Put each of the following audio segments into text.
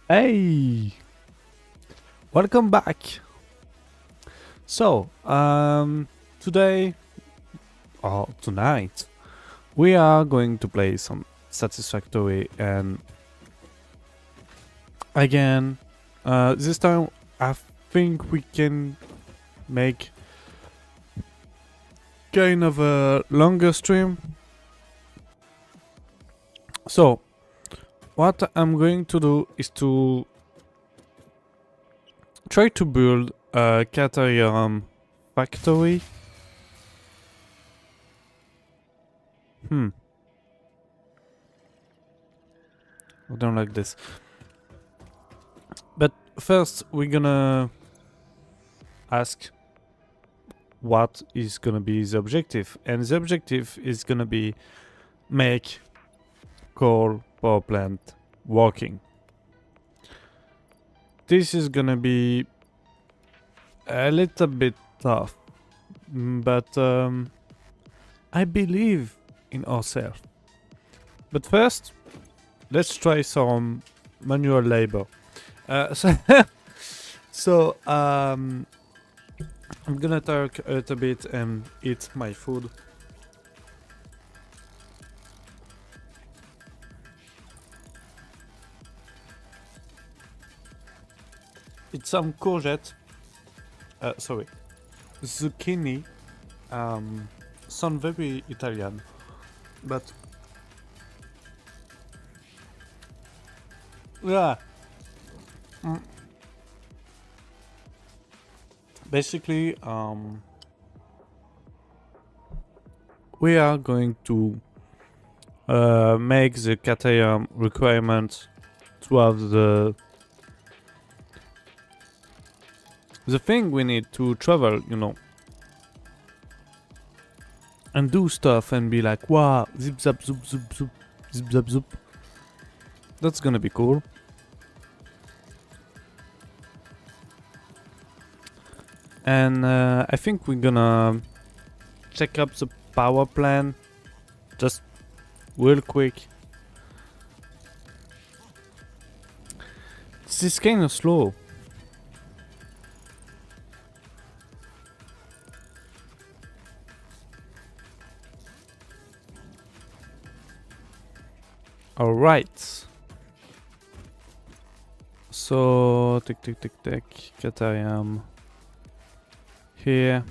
Hey, welcome back. So, today or tonight, we are going to play some Satisfactory, and again, this time I think we can make kind of a longer stream. So, what I'm going to do is to try to build a Caterium factory. I don't like this. But first, we're gonna ask what is gonna be the objective, and the objective is gonna be make coal power plant working. This is gonna be a little bit tough, but I believe in ourselves. But first, let's try some manual labor. So I'm gonna talk a little bit and eat my food. It's some courgette. Sorry, zucchini. Sound very Italian, but yeah. Basically, we are going to make the Caterium requirement to have the thing we need to travel, you know, and do stuff and be like, wow, zip zap zoop zoop zoop, zip zap zoop. That's gonna be cool. And I think we're gonna check up the power plant just real quick. This is kind of slow. All right. So tick tick tick tick. Caterium here.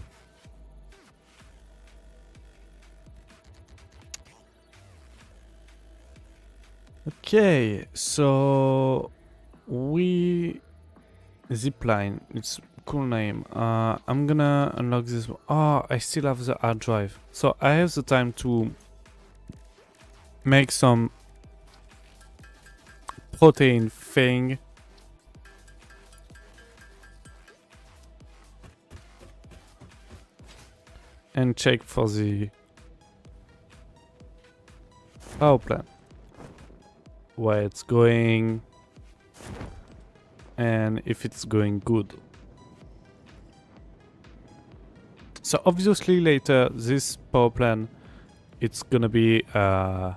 Okay, so we zipline. It's a cool name. I'm gonna unlock this. Oh, I still have the hard drive, so I have the time to make some protein thing. And check for the power plant, where it's going, and if it's going good. So obviously later this power plant, it's gonna be a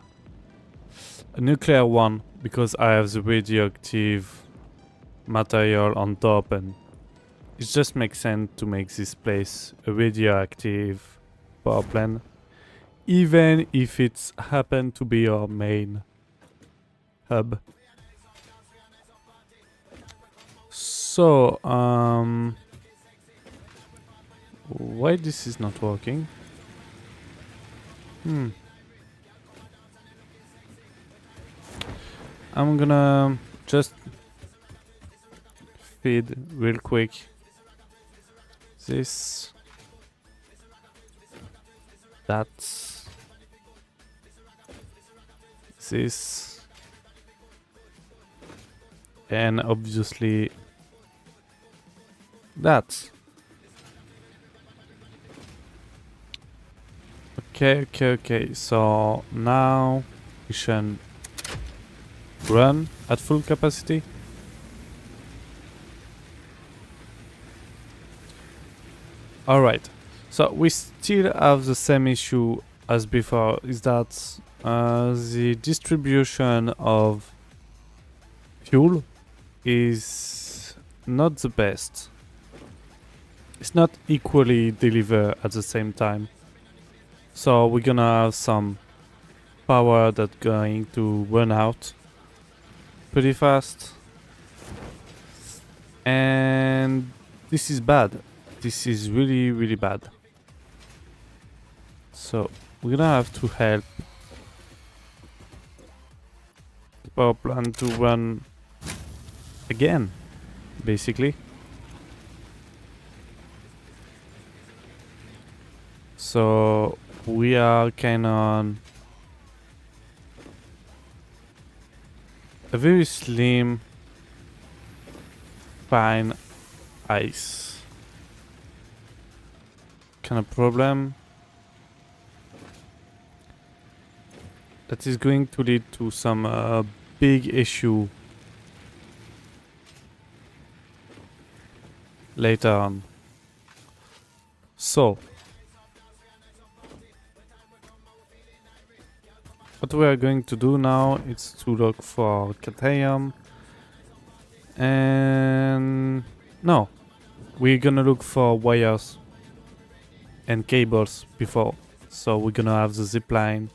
nuclear one, because I have the radioactive material on top, and it just makes sense to make this place a radioactive power plant, even if it's happened to be our main hub. So, why this is not working? I'm gonna just feed real quick this, that's this, and obviously that. Okay, so now we should run at full capacity. Alright, so we still have the same issue as before, is that the distribution of fuel is not the best. It's not equally delivered at the same time. So we're gonna have some power that's going to run out pretty fast. And this is bad. This is really, really bad. So we're gonna have to help the power plant to run again, basically. So we are kind of a very slim, fine ice kind of problem that is going to lead to some big issue later on. So what we are going to do now is to look for Catayam, and no, we're gonna look for wires and cables before. So we're gonna have the zip line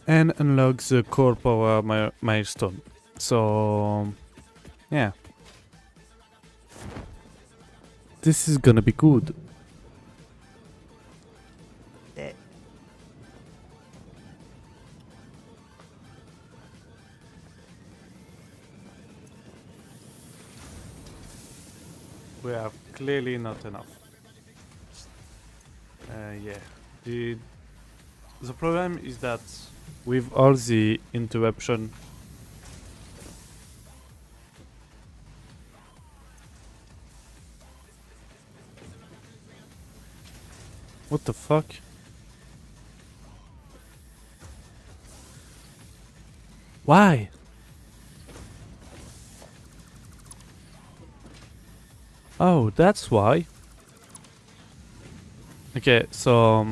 and unlock the core power milestone. So yeah, this is gonna be good. We have clearly not enough. Yeah. The problem is that with all the interruption, what the fuck? Why? Oh, that's why. Okay, so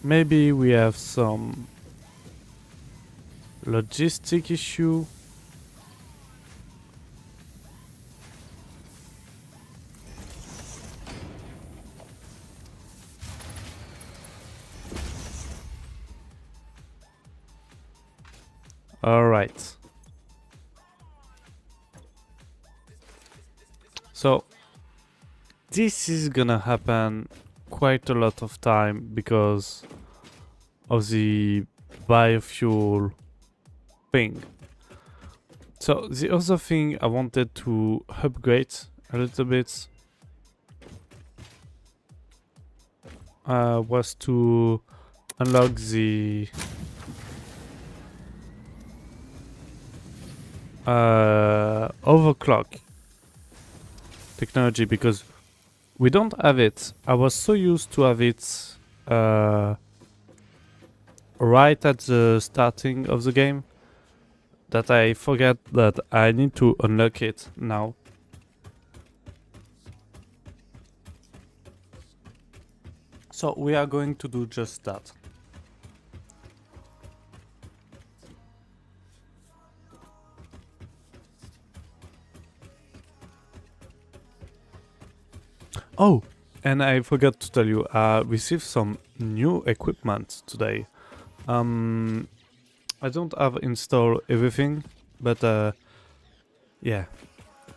maybe we have some logistic issue. All right. So this is gonna happen quite a lot of time because of the biofuel thing. So the other thing I wanted to upgrade a little bit was to unlock the overclock technology, because we don't have it. I was so used to have it right at the starting of the game that I forget that I need to unlock it now. So we are going to do just that. Oh, and I forgot to tell you, I received some new equipment today. I don't have installed everything, but yeah,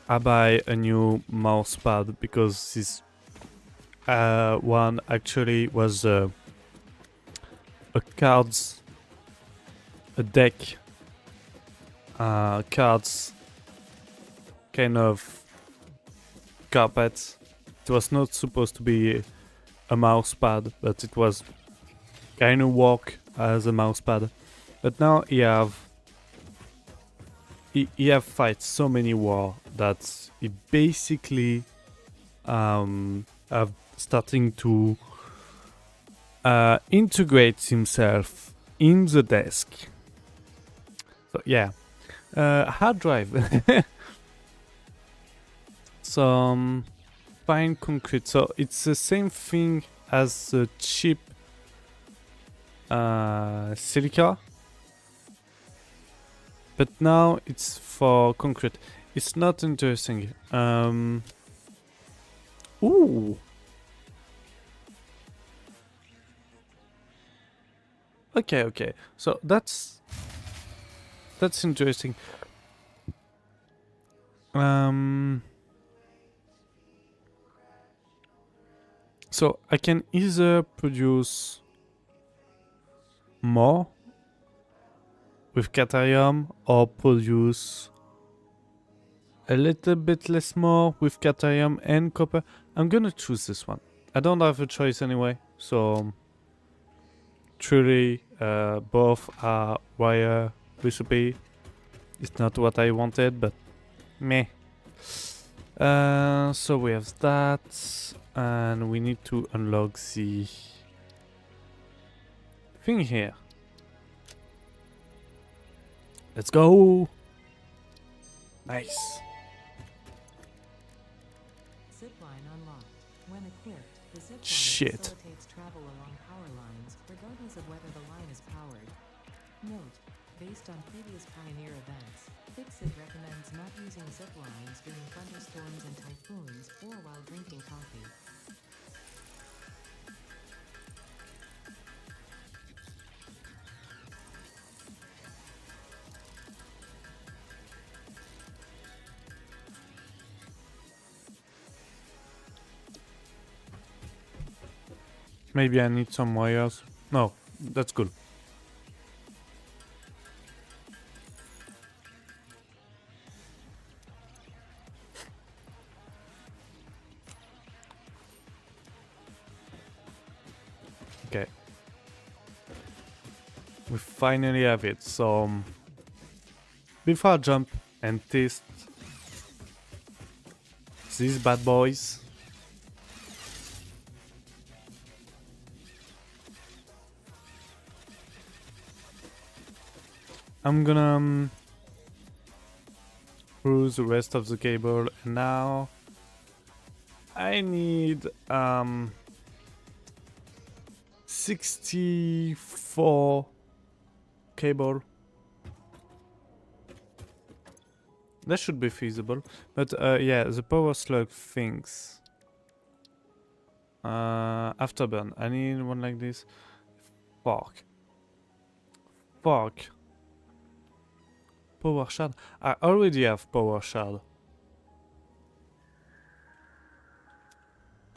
I buy a new mouse pad because this one actually was a deck cards kind of carpet. It was not supposed to be a mouse pad, but it was kind of work as a mouse pad. But now he have fight so many war that he basically have starting to integrate himself in the desk. So yeah, hard drive. Some fine concrete. So it's the same thing as the cheap silica. But now it's for concrete. It's not interesting. Ooh. Okay. So that's interesting. So I can either produce more with Caterium or produce a little bit less more with Caterium and copper. I'm gonna choose this one. I don't have a choice anyway, so truly both are wire recipe. It's not what I wanted, but meh. So we have that, and we need to unlock the thing here. Let's go! Nice. Zipline unlocked. When equipped, the zipline Shit. facilitates travel along power lines, regardless of whether the line is powered. Note, based on previous Pioneer events, Fixit recommends not using zip lines during thunderstorms and typhoons, or while drinking coffee. Maybe I need some wires. No, that's good. Okay. We finally have it, so before I jump and test these bad boys, I'm gonna through the rest of the cable, and now I need 64 cable. That should be feasible, but yeah, the power slug things. Afterburn. I need one like this. Fuck. Power shard. I already have power shard.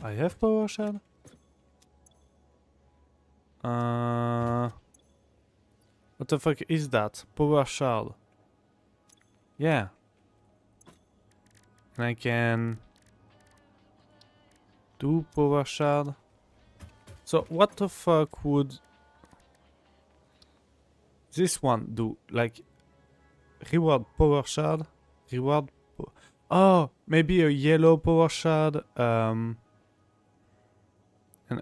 I have power shard. What the fuck is that? Power shard. Yeah. And I can do power shard. So what the fuck would this one do? Like reward power shard, oh, maybe a yellow power shard, and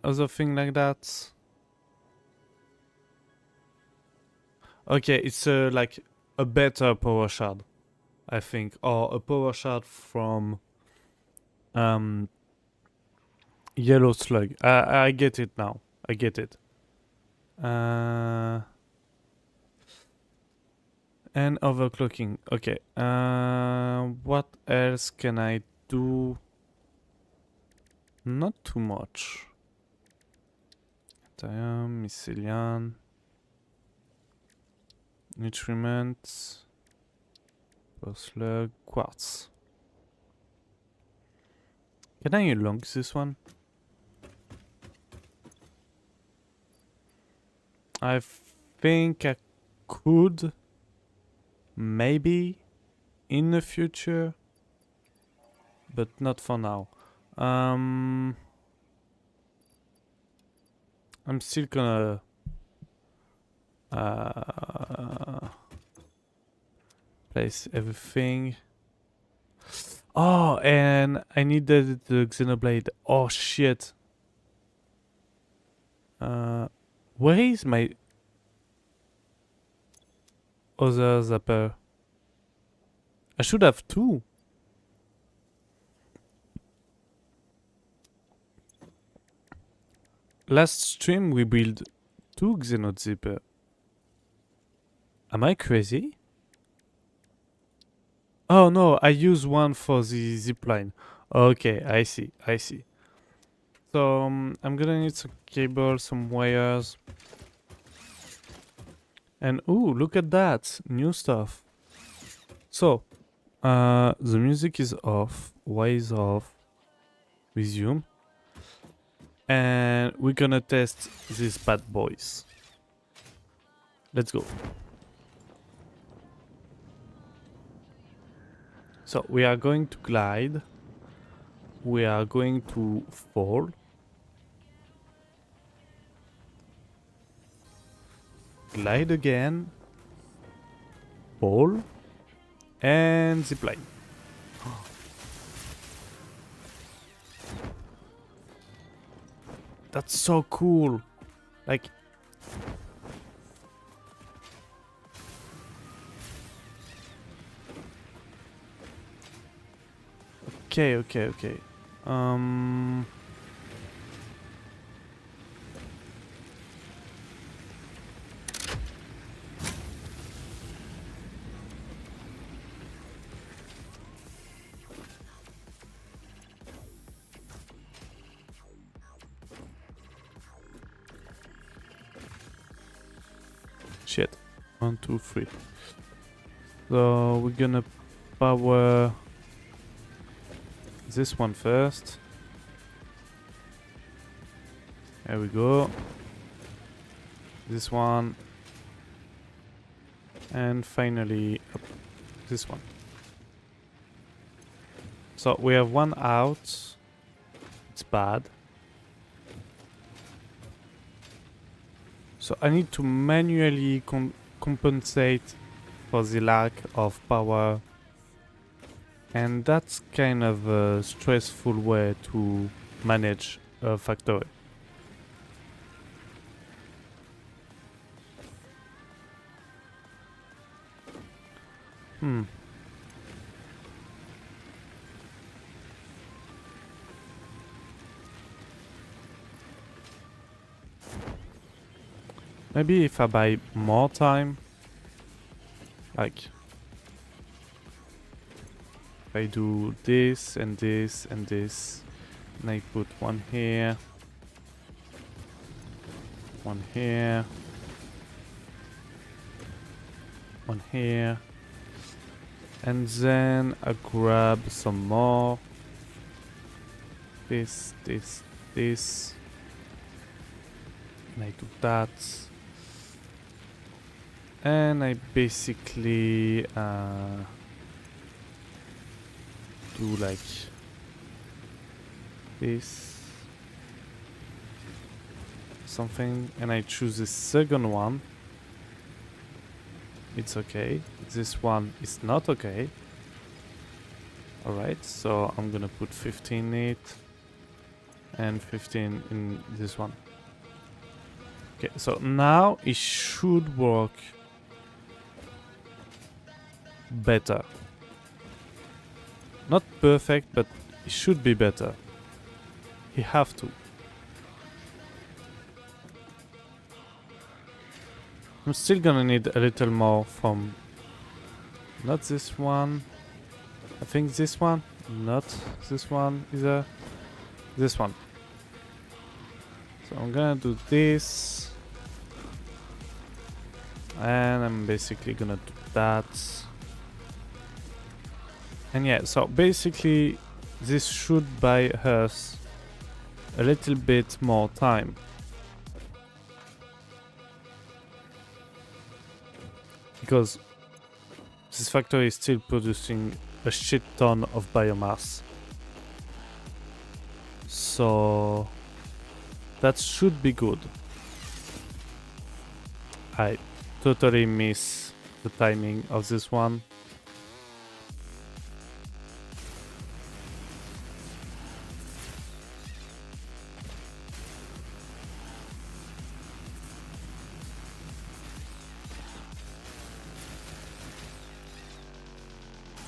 other thing like that. Okay, it's like a better power shard, I think, or a power shard from yellow slug. I get it now. I get it. And overclocking. Okay. What else can I do? Not too much. Time, mycelium, nutriment, slug, quartz. Can I unlock this one? I think I could. Maybe in the future, but not for now. I'm still gonna place everything. Oh, and I needed the Xenoblade. Oh shit. Where is my other zapper? I should have two. Last stream we built two Xenozipper. Am I crazy? Oh no, I use one for the zipline. Okay, I see, I see. So I'm gonna need some cable, some wires. And ooh, look at that, new stuff. So, the music is off. Why is off? Resume. And we're gonna test these bad boys. Let's go. So we are going to glide. We are going to fall. Glide again. Fall. And zipline. That's so cool. Like, okay, okay, okay. Um, shit. 1, 2, 3. So we're gonna power this one first. There we go. This one. And finally up this one. So we have one out. It's bad. So I need to manually compensate for the lack of power. And that's kind of a stressful way to manage a factory. Maybe if I buy more time, like if I do this and this and this, and I put one here, one here, one here, and then I grab some more. This, this, this, and I do that. And I basically do like this, something, and I choose the second one. It's okay. This one is not okay. Alright, so I'm gonna put 15 in it and 15 in this one. Okay, so now it should work better. Not perfect, but it should be better. You have to. I'm still gonna need a little more from... Not this one. I think this one. Not this one either. This one. So I'm gonna do this. And I'm basically gonna do that. And yeah, so basically this should buy us a little bit more time. Because this factory is still producing a shit ton of biomass. So that should be good. I totally miss the timing of this one.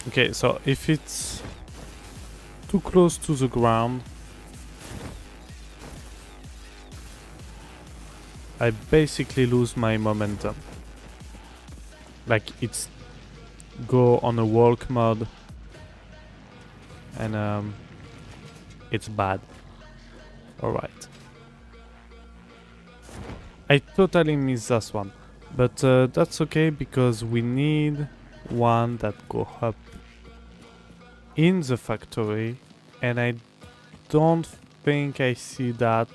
Okay, so if it's too close to the ground, I basically lose my momentum. Like, it's go on a walk mode, and it's bad. Alright. I totally missed this one, but that's okay because we need one that go up in the factory, and I don't think I see that.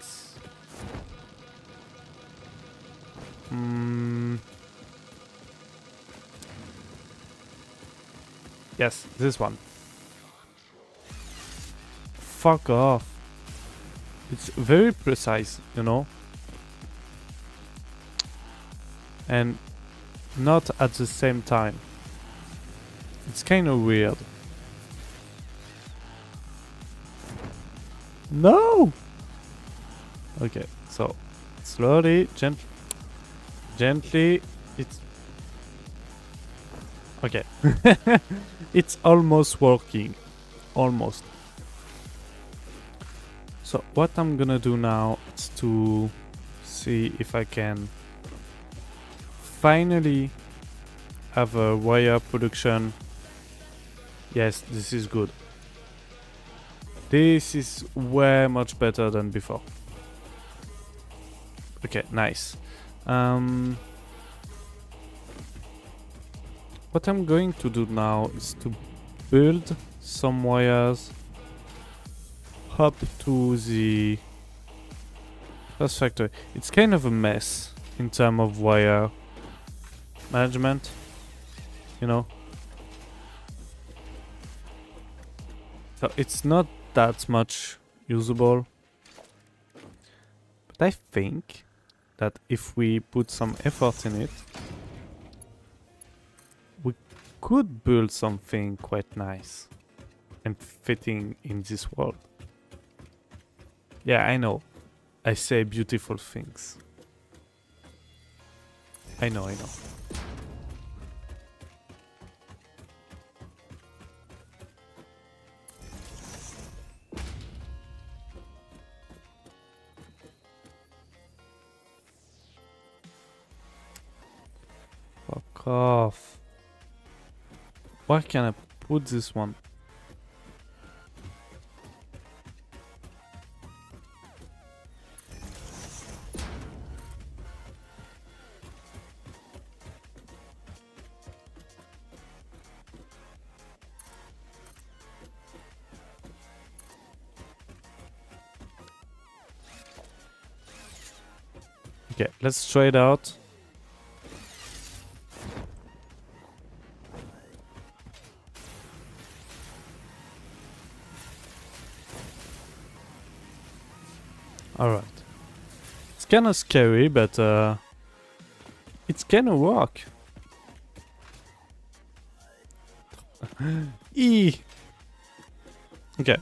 Yes, this one. Fuck off. It's very precise, you know? And not at the same time. It's kind of weird. No! Okay, so slowly, gently, it's okay. It's almost working. Almost. So what I'm gonna do now is to see if I can finally have a wire production. Yes, this is good. This is way much better than before. Okay, nice. What I'm going to do now is to build some wires up to the first factory. It's kind of a mess in terms of wire management, you know. So it's not that much usable. But I think that if we put some effort in it, we could build something quite nice and fitting in this world. Yeah, I know. I say beautiful things. I know. Fuck off. Where can I put this one? Okay, let's try it out. Alright. It's kinda scary, but it's gonna work. E. Okay.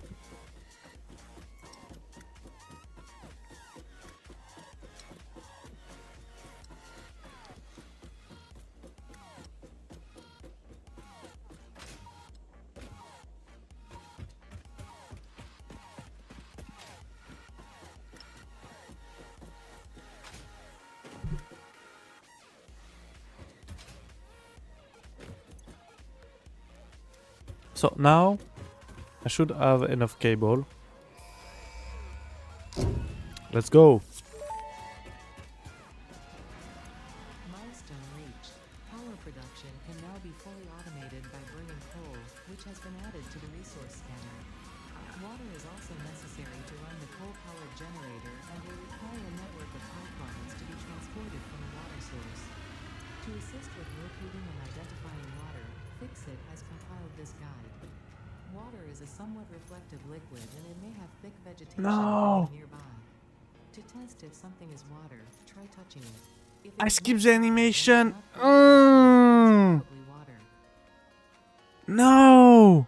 So now I should have enough cable. Let's go. Milestone reached. Power production can now be fully automated by burning coal, which has been added to the resource scanner. Water is also necessary to run the coal-powered generator and will require a network of pipelines to be transported from the water source. To assist with locating and identifying water, Fixit has compiled this guide. Water is a somewhat reflective liquid and it may have thick vegetation No. nearby. To test if something is water, try touching it. If it I is skipped not the water, animation. then it's not probably water. No.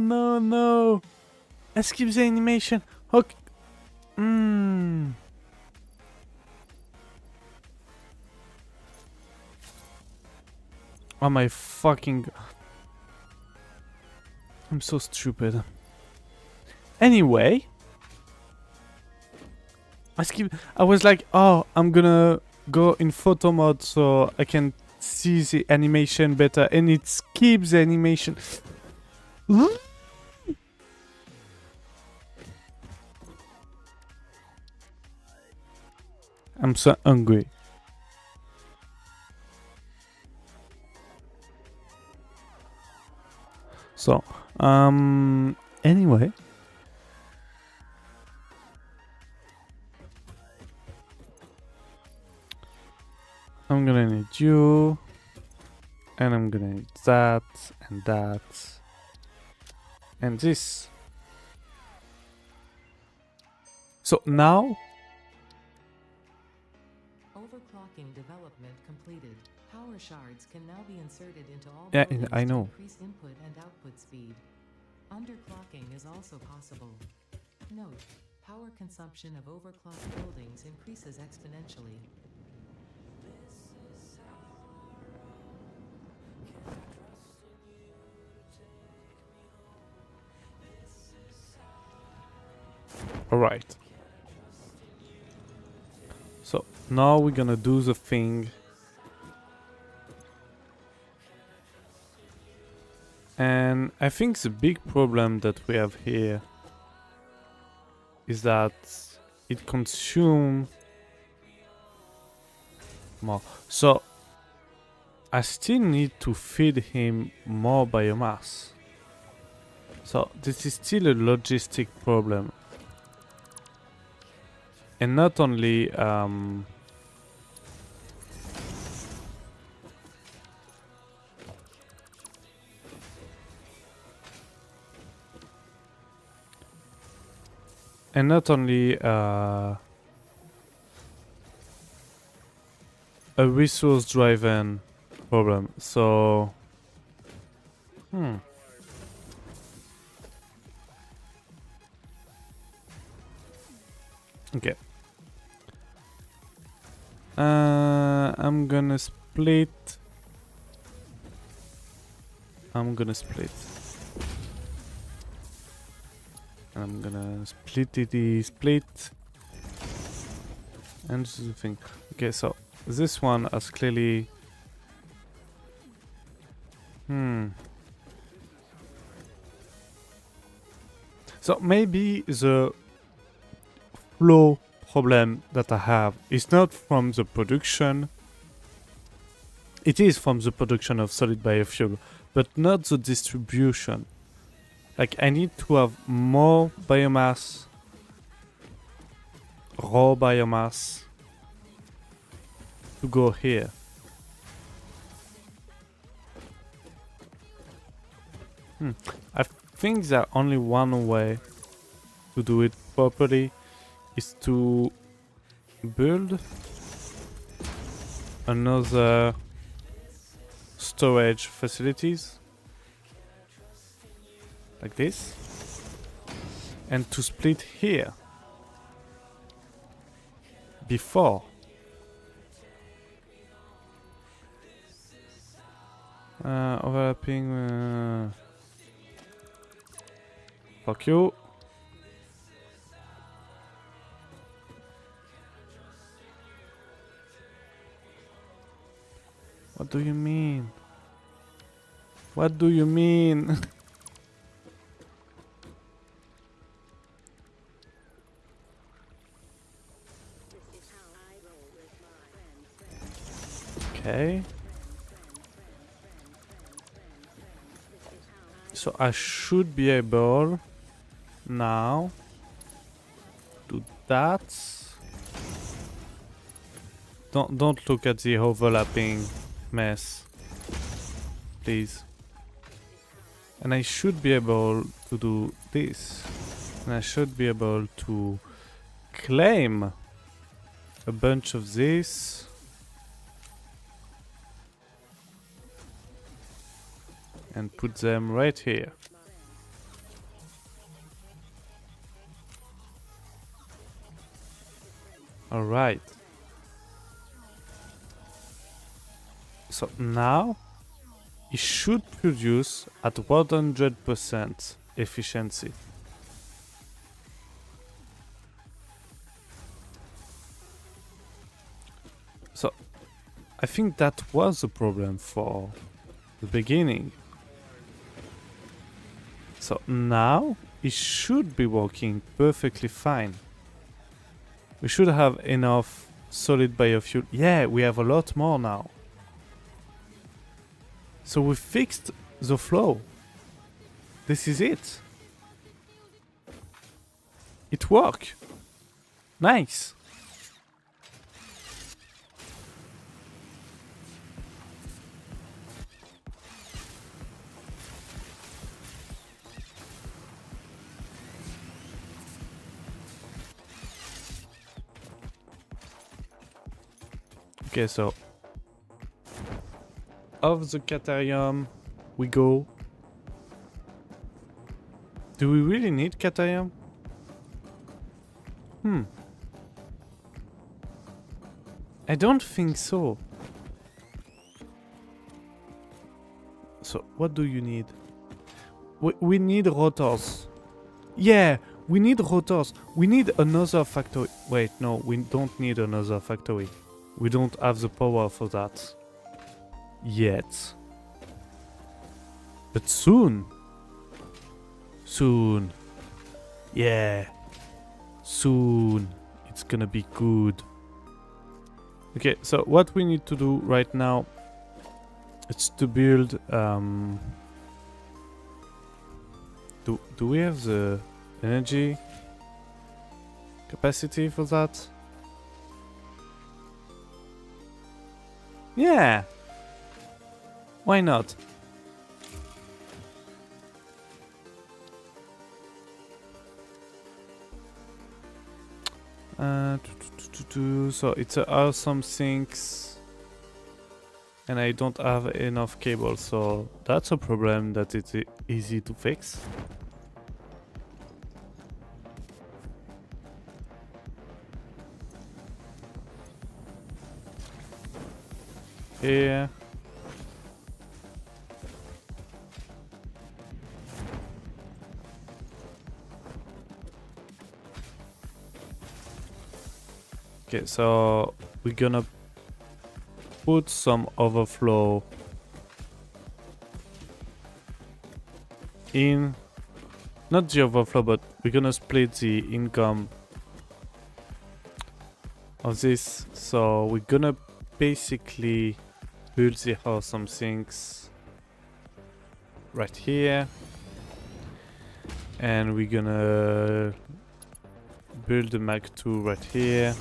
No. No. I skipped the animation. Okay. Oh my fucking... I'm so stupid. Anyway. I was like, oh, I'm gonna go in photo mode so I can see the animation better, and it skips the animation. I'm so hungry. So, anyway. I'm gonna need you, and I'm gonna need that, and this. So now, Overclocking development completed. Power shards can now be inserted into all yeah, buildings I to know. increase input and output speed. Underclocking is also possible. Note: power consumption of overclocked buildings increases exponentially. All right. So now we're gonna do the thing. And I think the big problem that we have here is that it consumes more. So I still need to feed him more biomass. So this is still a logistic problem. And not only a resource driven problem. So okay. I'm gonna split. I'm gonna split split. And this is the thing. Okay, so this one has clearly. So maybe the flow problem that I have is not from the production. It is from the production of solid biofuel, but not the distribution. Like I need to have more biomass, raw biomass, to go here. I think that only one way to do it properly is to build another storage facilities like this, and to split here before overlapping. Fuck you. What do you mean? What do you mean? Okay. So I should be able now do that. Don't look at the overlapping mess, please. And I should be able to do this. And I should be able to claim a bunch of this. And put them right here. Alright. So now it should produce at 100% efficiency. I think that was the problem for the beginning. So now it should be working perfectly fine. We should have enough solid biofuel. Yeah, we have a lot more now. So we fixed the flow. This is it. It worked. Nice. Okay, so off the Caterium we go. Do we really need Caterium? I don't think so. So what do you need? We need rotors. Yeah, we need rotors. We need another factory. Wait, no, we don't need another factory. We don't have the power for that. Yet. But soon. Soon. Yeah. Soon. It's gonna be good. Okay, so what we need to do right now is to build do we have the energy capacity for that? Yeah. Why not? So it's a awesome things, and I don't have enough cable, so that's a problem that it's easy to fix. Here. Okay, so we're gonna put some overflow in, not the overflow, but we're gonna split the income of this. So we're gonna basically build the awesome things right here, and we're gonna build the Mach 2 right here,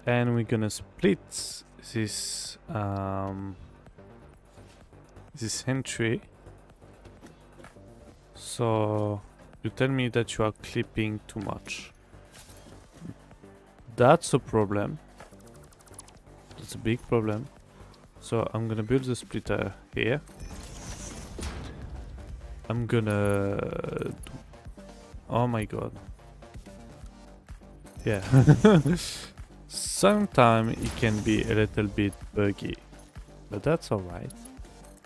and we're gonna split this this entry. So you tell me that you are clipping too much. That's a problem. That's a big problem. So I'm gonna build the splitter here. I'm gonna oh my god. Yeah. Sometimes it can be a little bit buggy, but that's alright.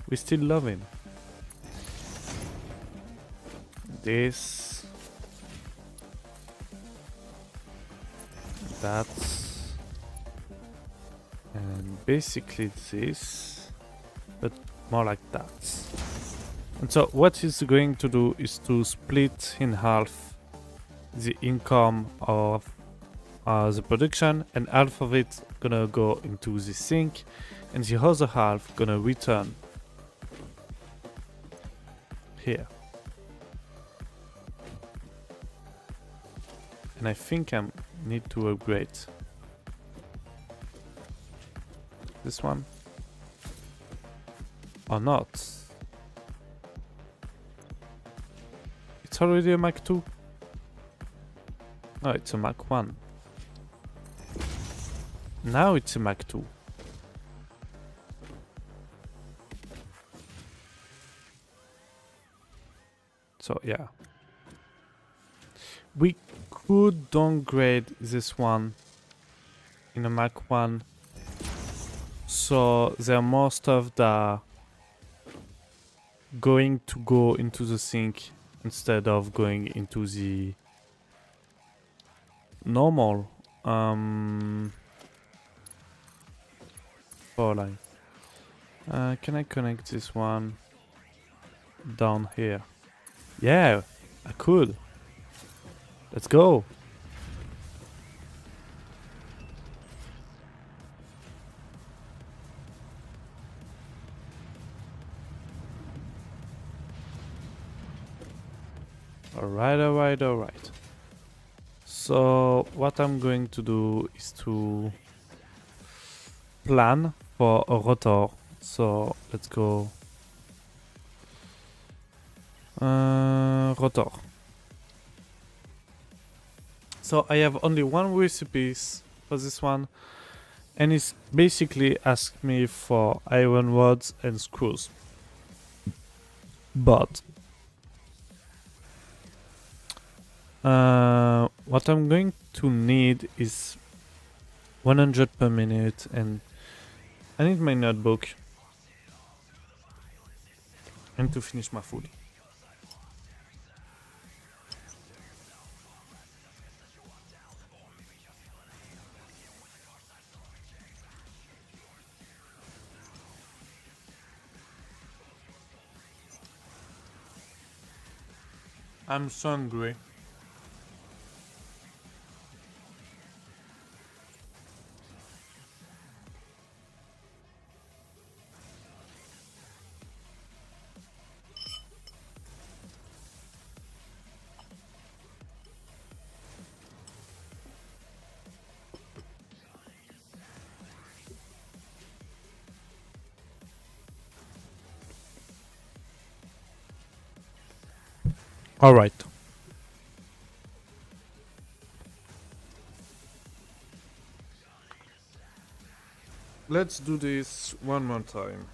We still love him. This. That's. And basically this, but more like that. And so what it's going to do is to split in half the income of the production, and half of it gonna go into the sink, and the other half gonna return here. And I think I need to upgrade this one or not. It's already a Mach 2. No, it's a Mach 1. Now it's a Mach 2. So yeah. We could downgrade this one in a Mach 1. So there are more stuff that are going to go into the sink instead of going into the normal power line. Can I connect this one down here? Yeah, I could. Let's go. Alright. So what I'm going to do is to plan for a rotor. So let's go rotor. So I have only one recipe for this one, and it's basically asked me for iron rods and screws. But what I'm going to need is 100 per minute, and I need my notebook and to finish my food. I'm so hungry. All right. Let's do this one more time.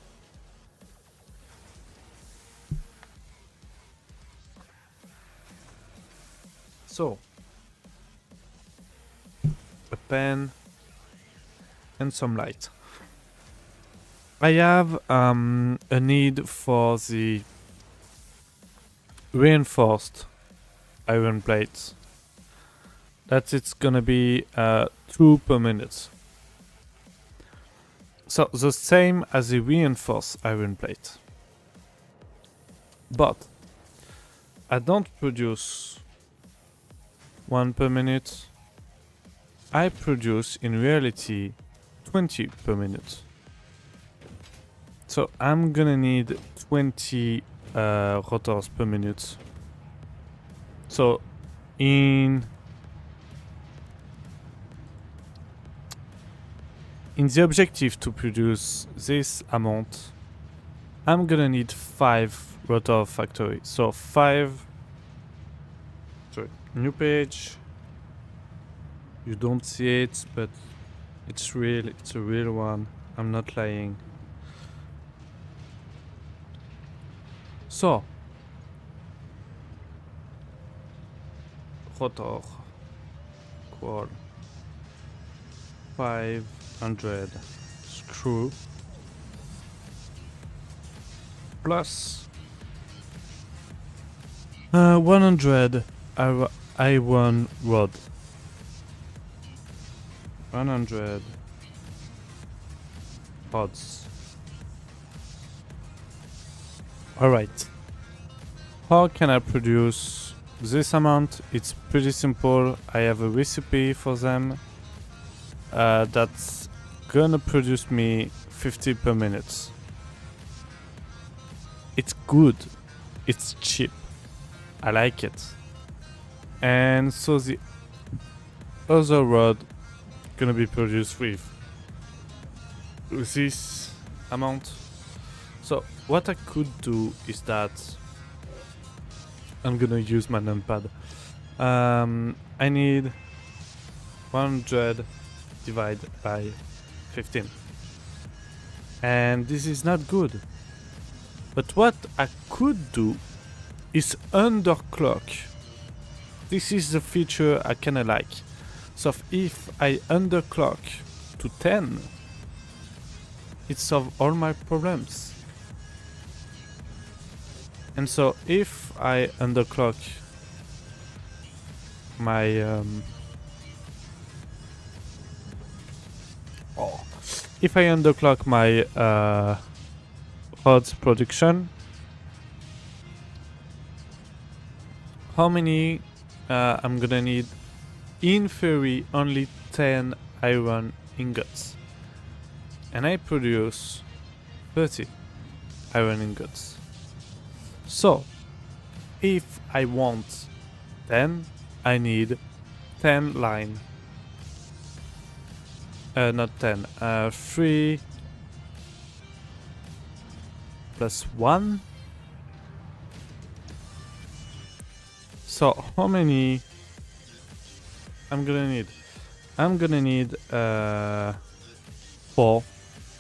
So, a pen and some light. I have a need for the reinforced iron plates. That it's gonna be 2 per minute. So the same as the reinforced iron plate. But I don't produce 1 per minute. I produce in reality 20 per minute. So I'm gonna need 20 rotors per minute. So in the objective to produce this amount, I'm gonna need 5 rotor factory. So 5. Sorry, new page. You don't see it, but it's real. It's a real one. I'm not lying. So, rotor equal 500 screw plus 100 iron rod. 100 rods. Alright. How can I produce this amount? It's pretty simple. I have a recipe for them that's gonna produce me 50 per minute. It's good. It's cheap. I like it. And so the other rod gonna be produced with this amount. So what I could do is that I'm gonna use my numpad. I need 100 divided by 15. And this is not good. But what I could do is underclock. This is the feature I kinda like. So if I underclock to 10, it solves all my problems. And so if I underclock my if I underclock my rods production, how many I'm gonna need? In theory, only 10 iron ingots, and I produce 30 iron ingots. So if I want 10, I need 10 line. Not 10, 3 plus 1. So how many I'm gonna need? I'm gonna need 4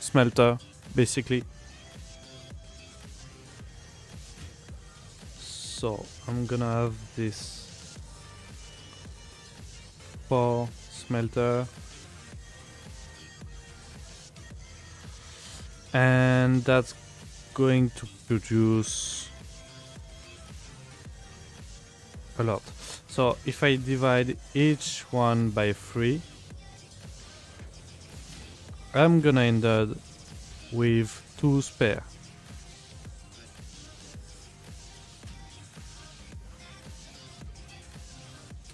smelter, basically. So I'm gonna have this 4 smelter, and that's going to produce a lot. So if I divide each one by 3, I'm gonna end up with 2 spare.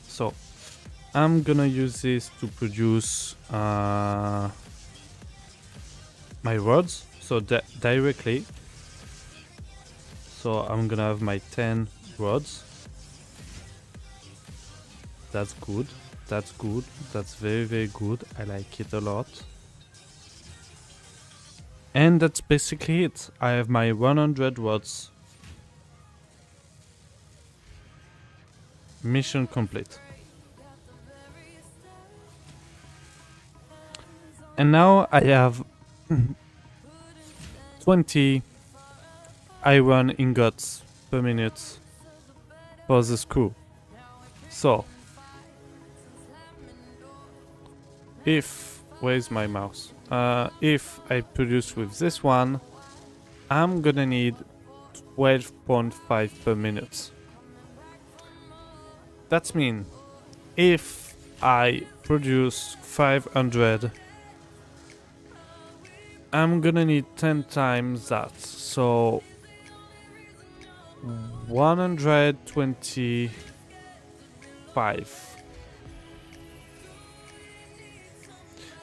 So I'm gonna use this to produce my rods, so directly. So I'm gonna have my 10 rods. That's good, that's good, that's very, very good. I like it a lot. And that's basically it. I have my 100 rods. Mission complete. And now I have 20 iron ingots per minute for the screw. So where's my mouse? If I produce with this one, I'm gonna need 12.5 per minute. That means if I produce 500, I'm gonna need 10 times that. So 125.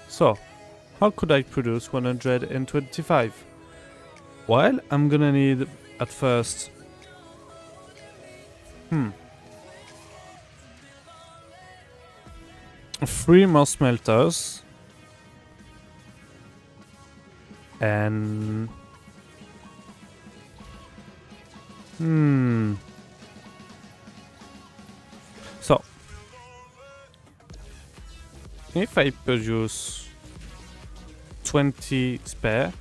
So how could I produce 125? Well, I'm gonna need at first 3 more smelters and so if I produce 20 spare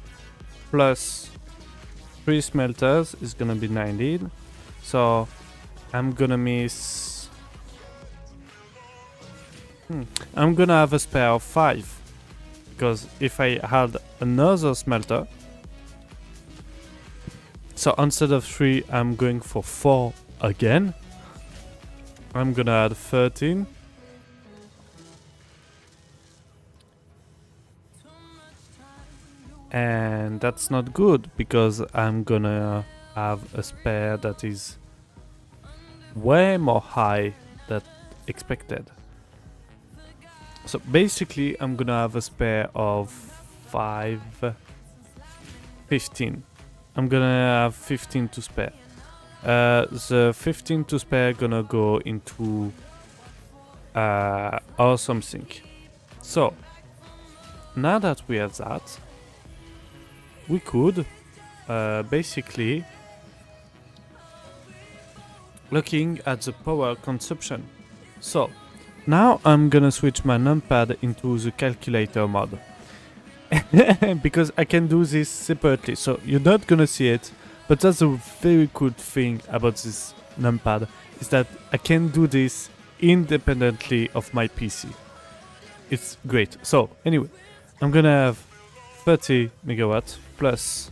plus 3 smelters is gonna be 19. So I'm gonna miss I'm gonna have a spare of 5, because if I had another smelter, so instead of 3 I'm going for 4 again. I'm gonna add 13. And that's not good, because I'm gonna have a spare that is way more high than expected. So basically I'm gonna have a spare of 15. I'm gonna have 15 to spare. The 15 to spare gonna go into awesome sink. So now that we have that, we could basically looking at the power consumption. So now I'm gonna switch my numpad into the calculator mode because I can do this separately, so you're not gonna see it, but that's a very good thing about this numpad, is that I can do this independently of my PC. It's great. So anyway, I'm gonna have 30 megawatts plus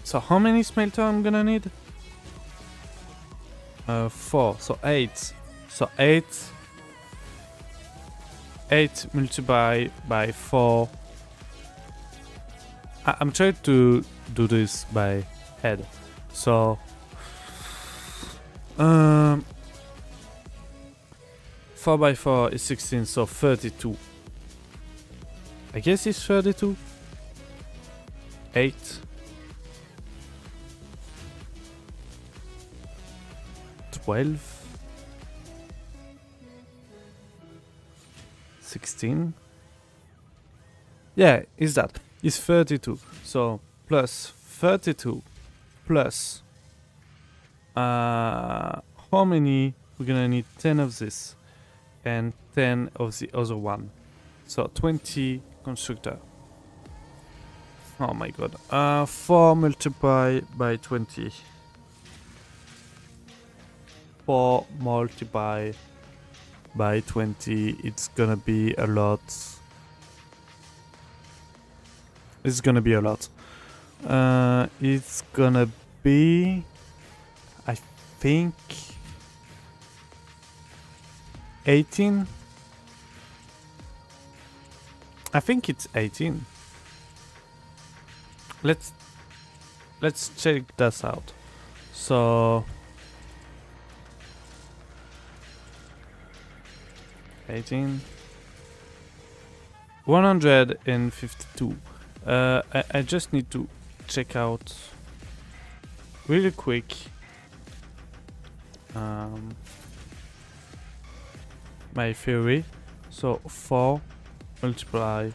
so how many smelter I'm gonna need? 4, so 8 So 8 multiplied by 4. I'm trying to do this by head. So 4 by 4 is 16, so 32. I guess it's 32. 8. 12. 16. Yeah, is that. It's 32. So plus 32 plus how many? We're gonna need 10 of this and 10 of the other one. So 20 constructor. Oh my god. 4 multiplied by 20. 4 multiplied by 20. It's gonna be a lot. It's gonna be a lot. It's gonna be, I think, 18. I think it's 18. Let's check this out. So 18. 152. I just need to check out really quick my theory. So 4 multiplied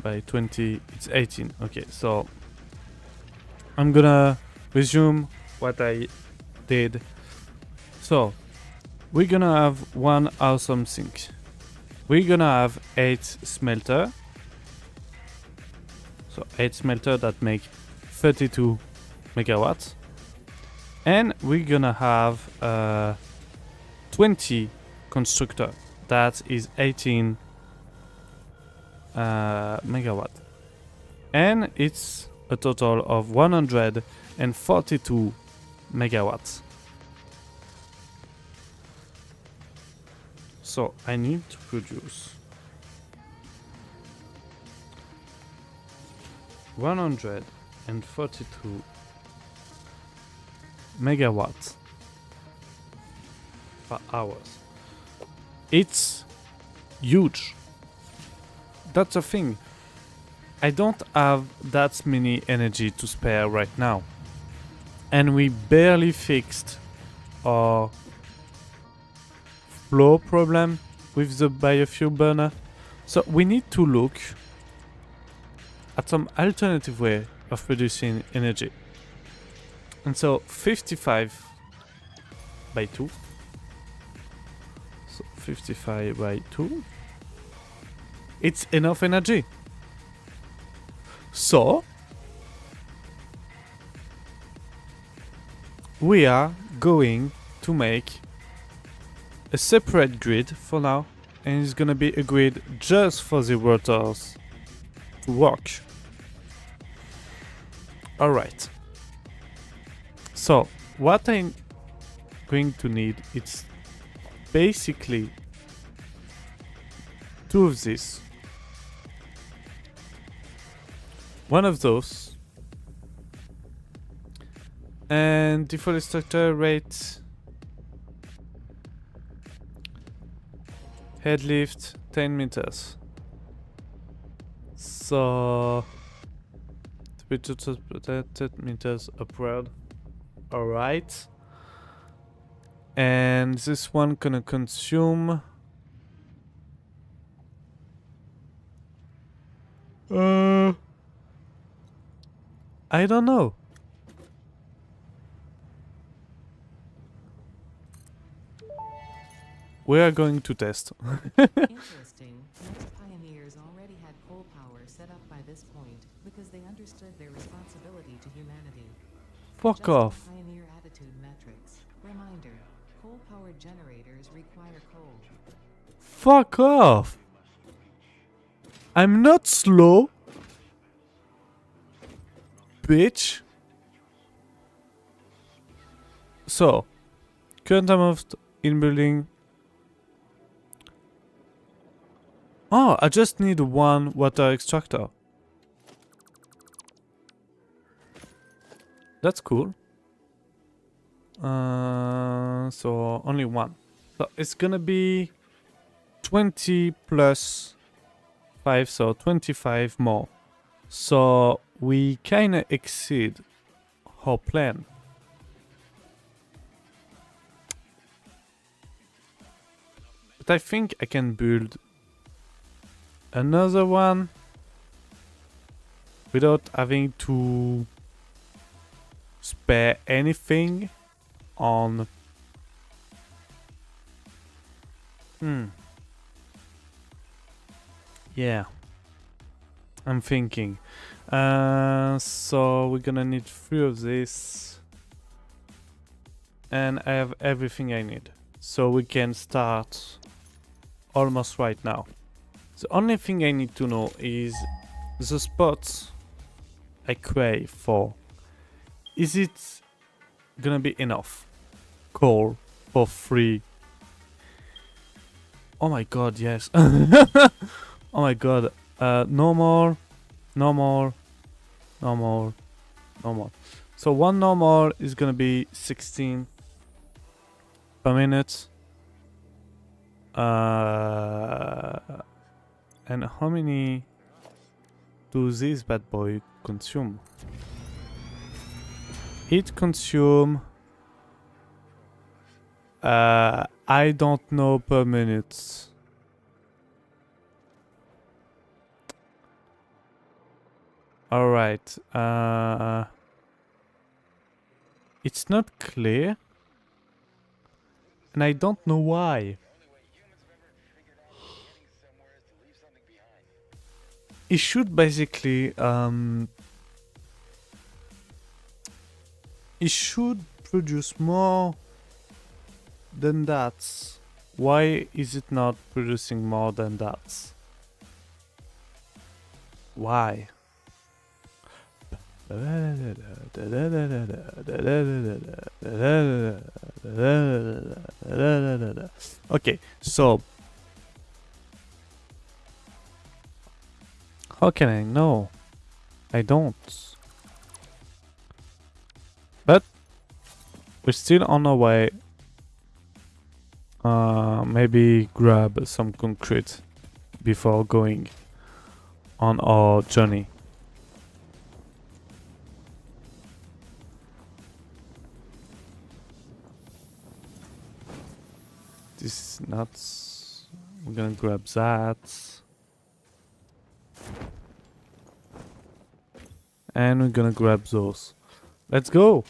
by 20, it's 18. Okay, so I'm gonna resume what I did. So we're gonna have one awesome sink. We're gonna have 8 smelter. So 8 smelter that make 32 megawatts. And we're gonna have 20 constructor. That is 18 megawatt. And it's a total of 142 megawatts. So I need to produce 142 megawatts per hours. It's huge. That's the thing. I don't have that many energy to spare right now. And we barely fixed our flow problem with the biofuel burner. So we need to look at some alternative way of producing energy. And so 55 by 2. So 55 by 2. It's enough energy. So we are going to make a separate grid for now, and it's gonna be a grid just for the rotors to work. Alright. So what I'm going to need is basically 2 of this. One of those. And default structure rate. Head lift 10 meters. So 10 meters upward. Alright. And this one gonna consume I don't know. We are going to test. Interesting. Most pioneers already had coal power set up by this point because they understood their responsibility to humanity. Fuck Adjusting off. Pioneer attitude metrics. Reminder: coal-powered generators require coal. Fuck off. I'm not slow. Bitch. So, current amount in building. Oh, I just need one water extractor. That's cool. So only one. So it's gonna be 20 plus 5, so 25 more. So we kinda exceed our plan. But I think I can build another one without having to spare anything on. Yeah, I'm thinking. So we're gonna need 3 of this, and I have everything I need, so we can start almost right now. The only thing I need to know is the spots I crave for. Is it gonna be enough coal for free? Oh my god, yes. Oh my god. No more. No more. No more. No more. So one normal is gonna be 16 per minute. And how many do this bad boy consume? It consume. I don't know per minute. All right. It's not clear, and I don't know why. It should basically it should produce more than that. Why is it not producing more than that? Why? Okay, so how can I know? I don't. But we're still on our way. Maybe grab some concrete before going on our journey. This is nuts. We're gonna grab that. And we're gonna grab those. Let's go!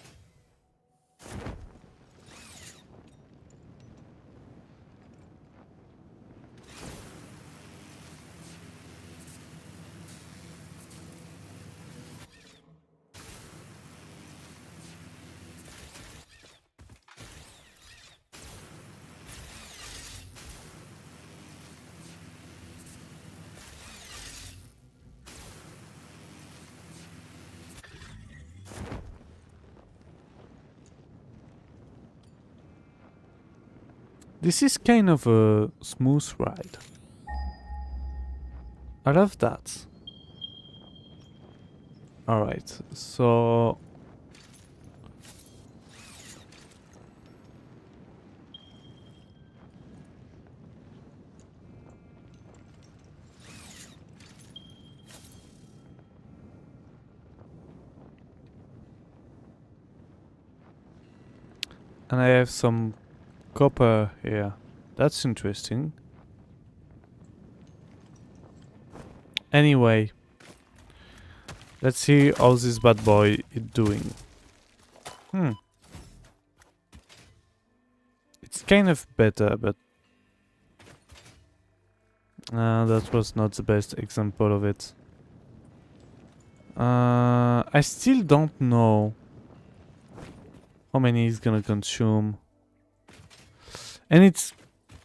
This is kind of a smooth ride. I love that. Alright, so... And I have some copper here. That's interesting. Anyway, let's see how this bad boy is doing. It's kind of better, but that was not the best example of it. I still don't know how many he's gonna consume. And it's,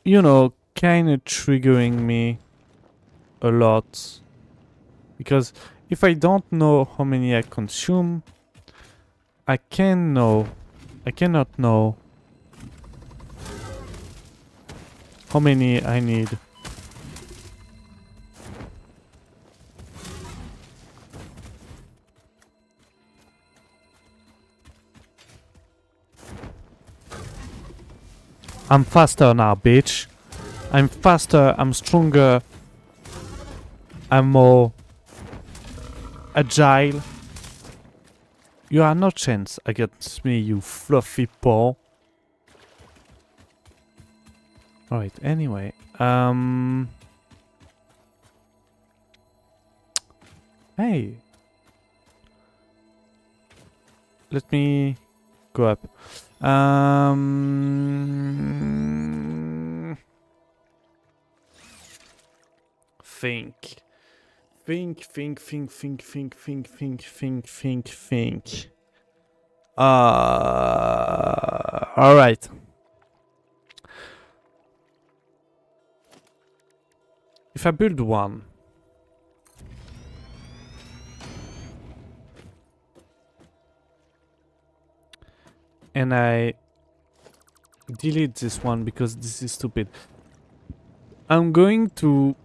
you know, kind of triggering me a lot. Because if I don't know how many I consume, I cannot know How many I need? I'm faster now, bitch. I'm faster, I'm stronger, I'm more agile. You are no chance against me, you fluffy paw. Alright, anyway. Hey. Let me go up. Think. Alright. If I build one. And I delete this one because this is stupid. I'm going to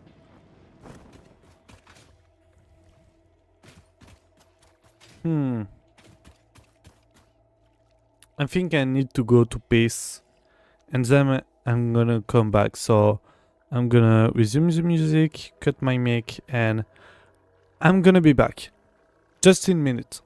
I think I need to go to peace and then I'm gonna come back. So I'm gonna resume the music, cut my mic, and I'm gonna be back. Just in a minute.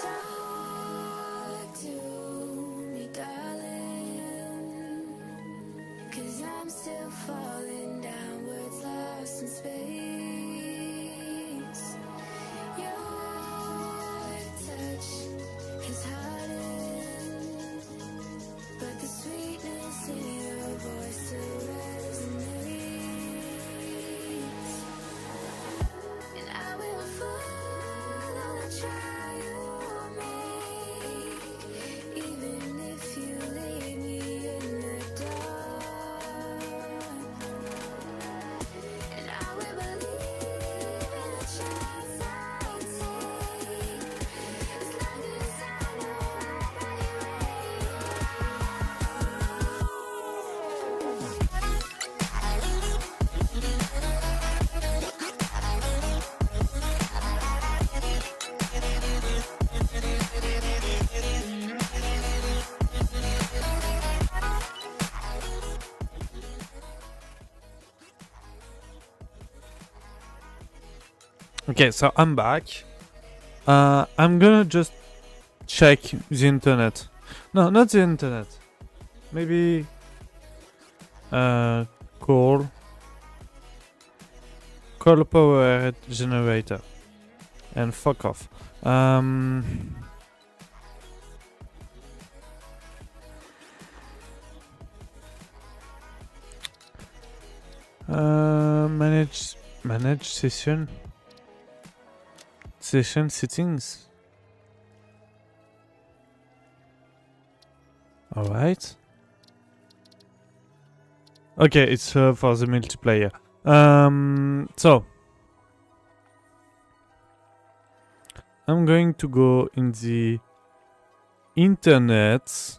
Talk to me, darling, 'cause I'm still falling downwards, lost in space. Your touch is hardened, but the sweetness in your voice still resonates. And I will follow the trail you make, even if you leave me in the dark. And I will believe in the chance I take, as long as I know I got you Okay, so I'm back. I'm gonna just check the internet. No, not the internet. Maybe coal power generator and fuck off. Manage session settings. All right. Okay, it's for the multiplayer. So I'm going to go in the internet,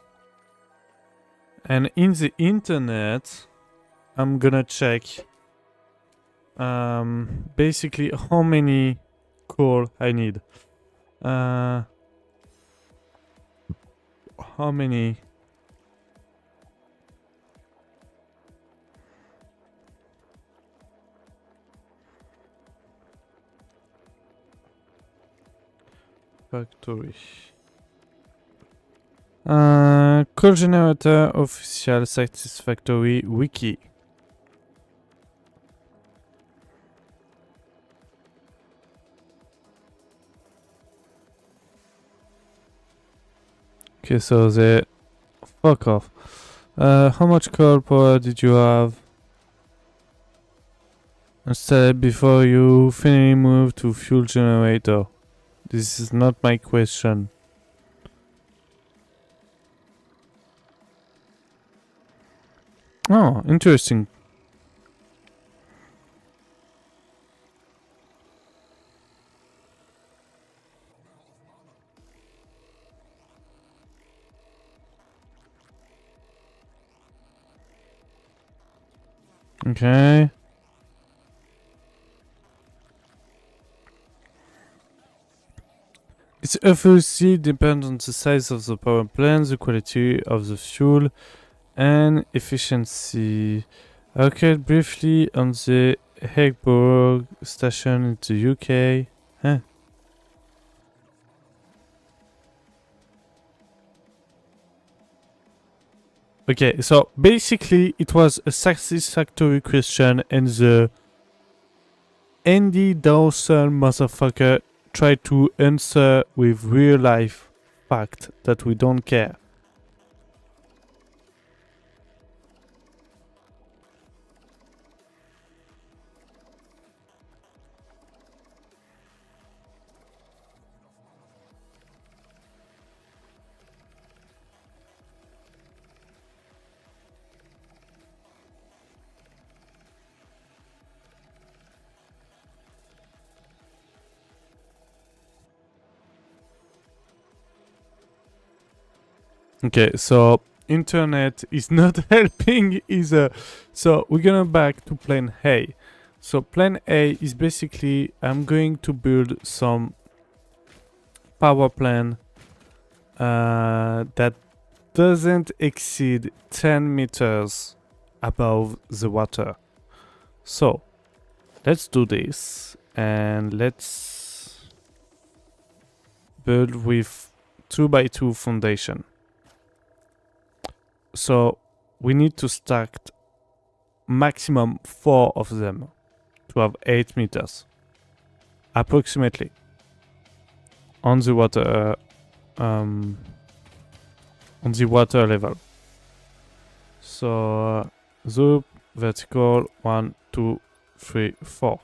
and in the internet I'm gonna check basically how many coal I need. How many? Factory. Coal generator official Satisfactory wiki. Okay, so they fuck off. How much coal power did you have? Instead, before you finally move to fuel generator. This is not my question. Oh, interesting. Okay. Its efficiency depends on the size of the power plant, the quality of the fuel, and efficiency. Okay, briefly on the Hegborg station in the UK. Huh. Okay, so basically it was a satisfactory question and the Andy Dawson motherfucker tried to answer with real life fact that we don't care. Okay, so internet is not helping either. So we're gonna back to plan A. So plan A is basically I'm going to build some power plant that doesn't exceed 10 meters above the water. So let's do this and let's build with 2x2 foundation. So we need to stack maximum 4 of them to have 8 meters approximately on the water level. So the vertical 1, 2, 3, 4.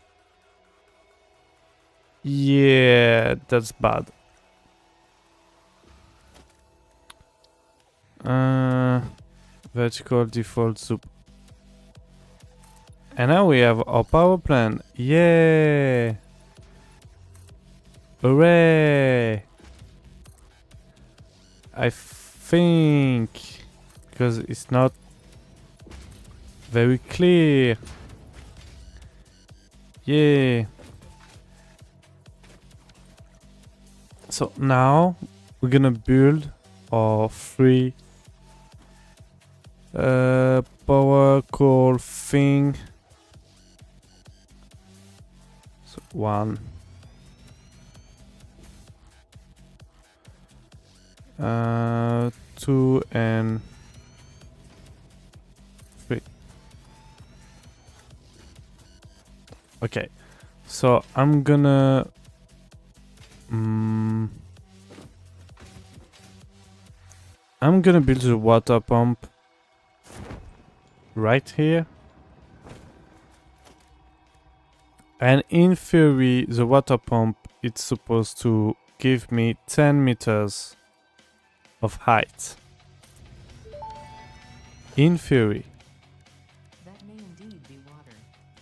Yeah, that's bad. Vertical default soup. And now we have our power plant. Yeah! Hooray! I think because it's not very clear. Yeah. So now we're gonna build our 3 power core thing. So 1, 2 and 3. Okay, so I'm gonna build the water pump right here. And in theory, the water pump it's supposed to give me 10 meters of height. In theory. That may indeed be water.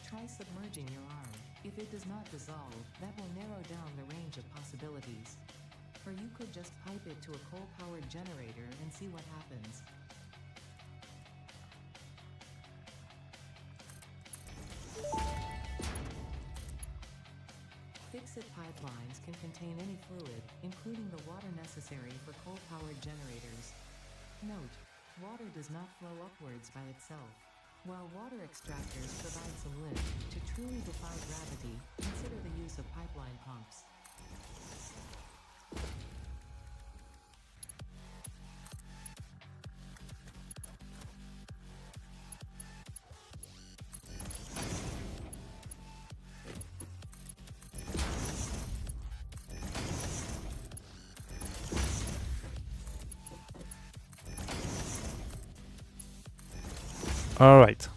Try submerging your arm. If it does not dissolve, that will narrow down the range of possibilities. Or you could just pipe it to a coal-powered generator and see what happens. Fixit pipelines can contain any fluid, including the water necessary for coal-powered generators. Note: water does not flow upwards by itself. While water extractors provide some lift, to truly defy gravity, consider the use of pipeline pumps. All right.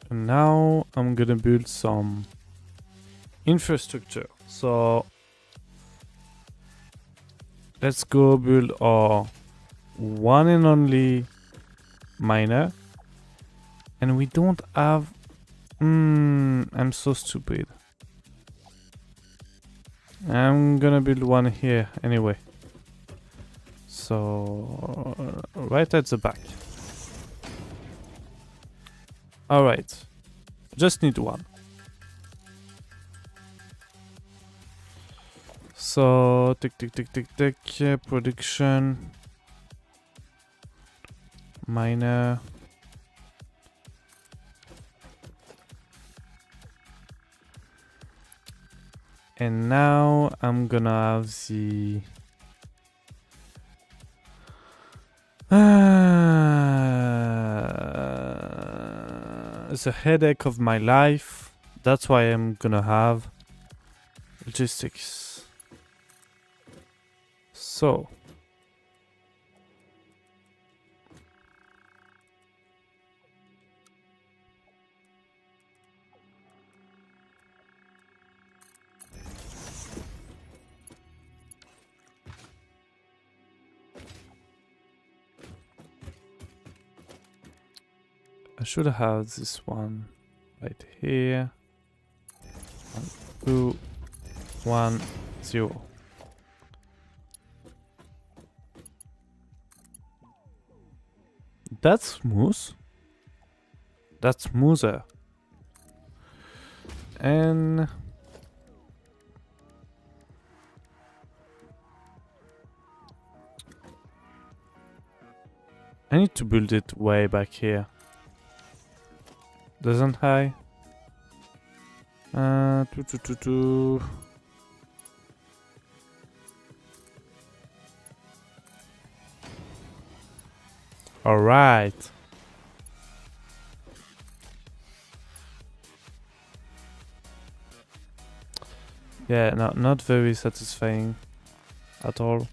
And now I'm gonna build some infrastructure. So let's go build our one and only miner. And we don't have... I'm so stupid. I'm gonna build one here anyway. So right at the back. Alright. Just need one. So tick, production. Miner. And now I'm gonna have the headache of my life. That's why I'm gonna have logistics. So I should have this one right here. 1, 2, 1, 0. That's smooth. That's smoother. And I need to build it way back here. Doesn't I? Two. All right. Yeah, no, not very satisfying at all.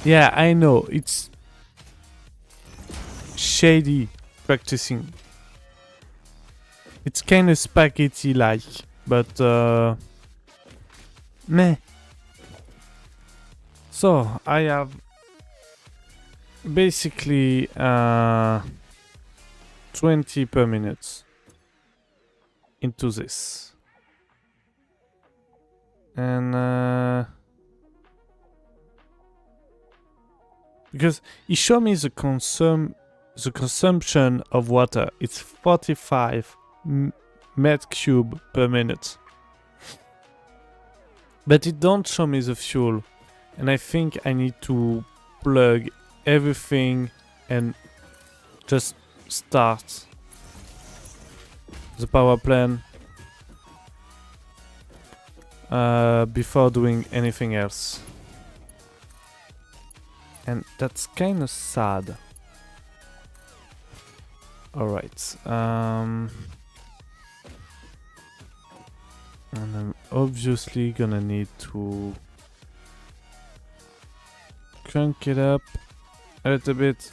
Yeah, I know, it's shady practicing. It's kind of spaghetti-like, but meh. So, I have basically 20 per minute into this. And because he showed me the consumption of water. It's 45 met cube per minute. But it don't show me the fuel. And I think I need to plug everything and just start the power plant before doing anything else. And that's kind of sad. Alright. And I'm obviously gonna need to crank it up a little bit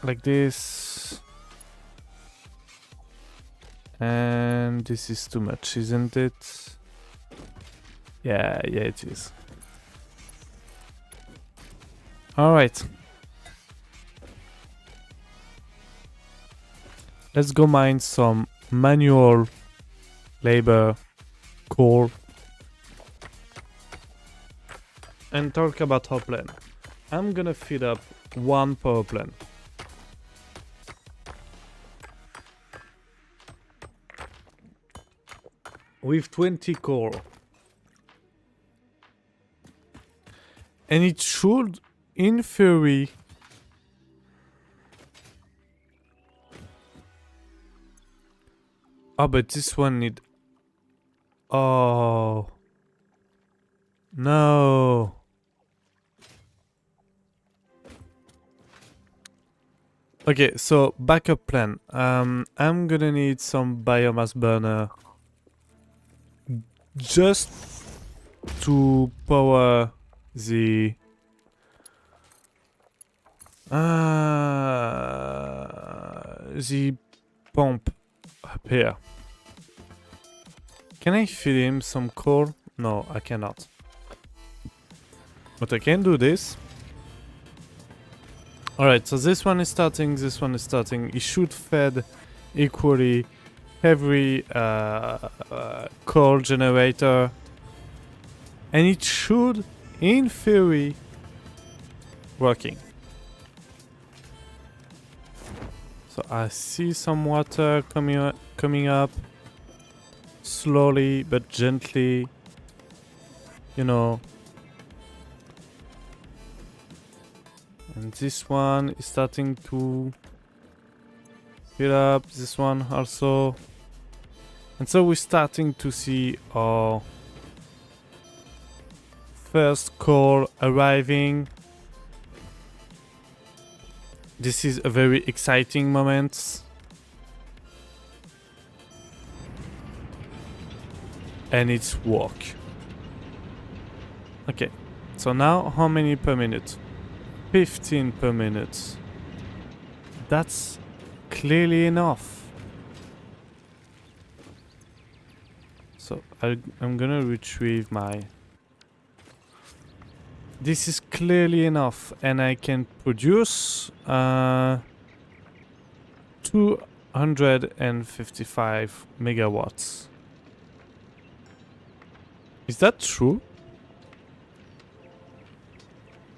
like this. And this is too much, isn't it? Yeah, it is. Alright. Let's go mine some manual labor coal and talk about our plan. I'm gonna feed up one power plant. With 20 coal. And it should, in theory, Oh, but this one need... Oh. No. Okay, so backup plan. I'm gonna need some biomass burner just to power the pump up here. Can I feed him some coal? No, I cannot. But I can do this. Alright, so this one is starting, this one is starting. It should fed equally every coal generator. And it should, in theory, working. So I see some water coming up. Slowly but gently. You know. And this one is starting to fill up, this one also. And so we're starting to see our first coal arriving. This is a very exciting moment. And it's work. Okay, so now how many per minute? 15 per minute. That's clearly enough. So I'm gonna retrieve my... This is clearly enough, and I can produce 255 megawatts. Is that true?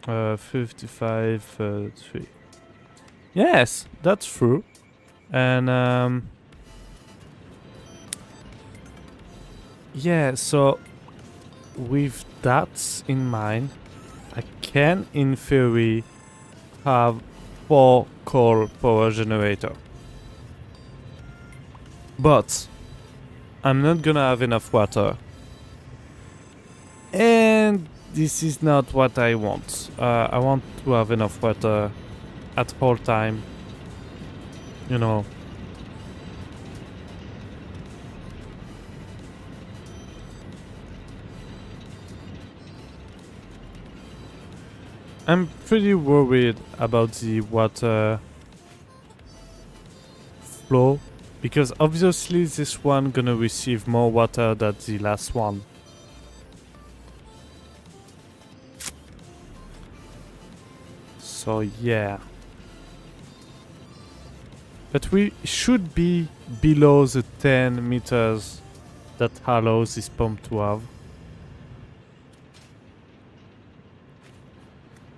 55, 3. Yes, that's true. And yeah, so with that in mind, I can, in theory, have 4 coal power generator. But I'm not gonna have enough water. And this is not what I want. I want to have enough water at all time. You know. I'm pretty worried about the water flow, because obviously this one gonna receive more water than the last one. So yeah. But we should be below the 10 meters that allows this pump to have.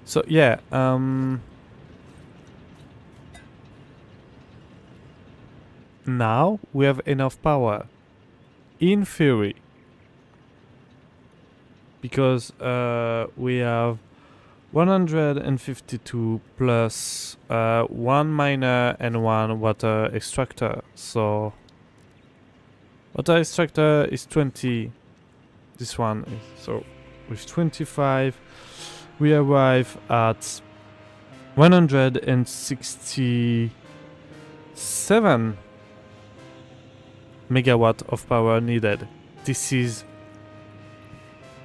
So yeah, now we have enough power. In theory. Because we have 152 plus 1 miner and 1 water extractor. So water extractor is 20. This one is, so with 25 we arrive at 167 megawatt of power needed. This is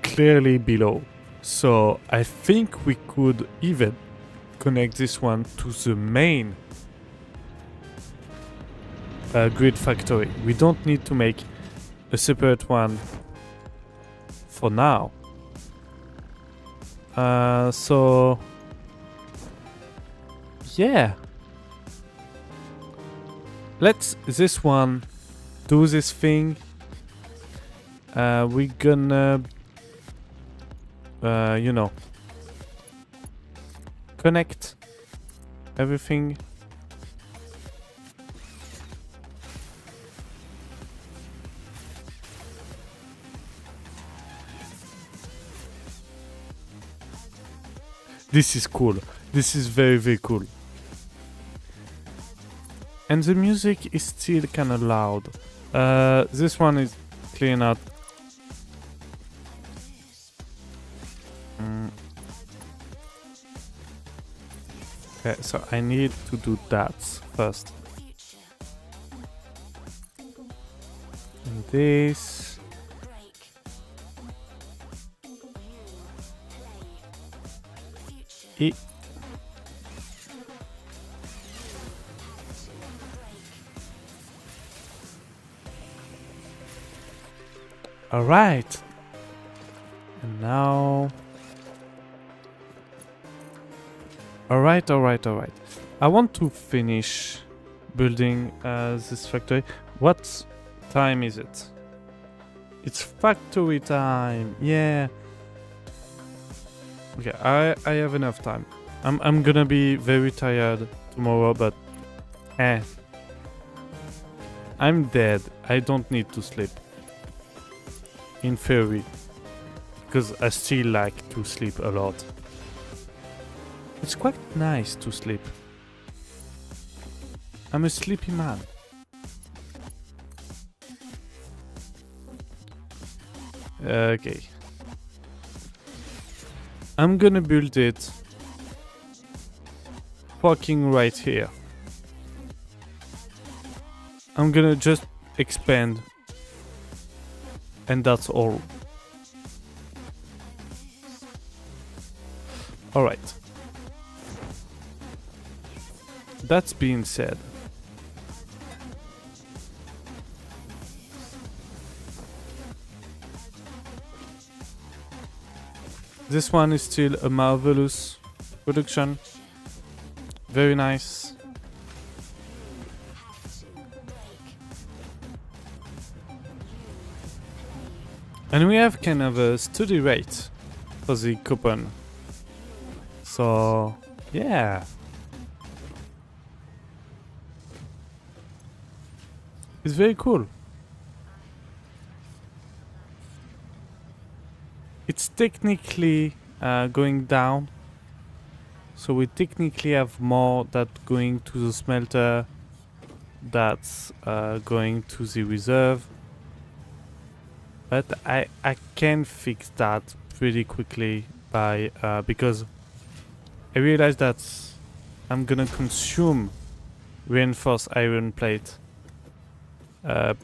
clearly below. So I think we could even connect this one to the main grid factory. We don't need to make a separate one for now. So yeah, let's this one do this thing. We're gonna you know, connect everything. This is cool. This is very, very cool. And the music is still kind of loud. This one is clean out. Okay, so I need to do that first. And this. E. All right. And now. All right. I want to finish building this factory. What time is it? It's factory time. Yeah. Okay, I have enough time. I'm gonna be very tired tomorrow, but I'm dead. I don't need to sleep. In theory. Because I still like to sleep a lot. It's quite nice to sleep. I'm a sleepy man. Okay. I'm gonna build it fucking right here. I'm gonna just expand, and that's all. Alright. That's being said, this one is still a marvelous production. Very nice. And we have kind of a steady rate for the coupon. So, yeah. It's very cool. It's technically going down. So we technically have more that going to the smelter that's going to the reserve. But I can fix that pretty quickly by because I realize that I'm gonna consume reinforced iron plate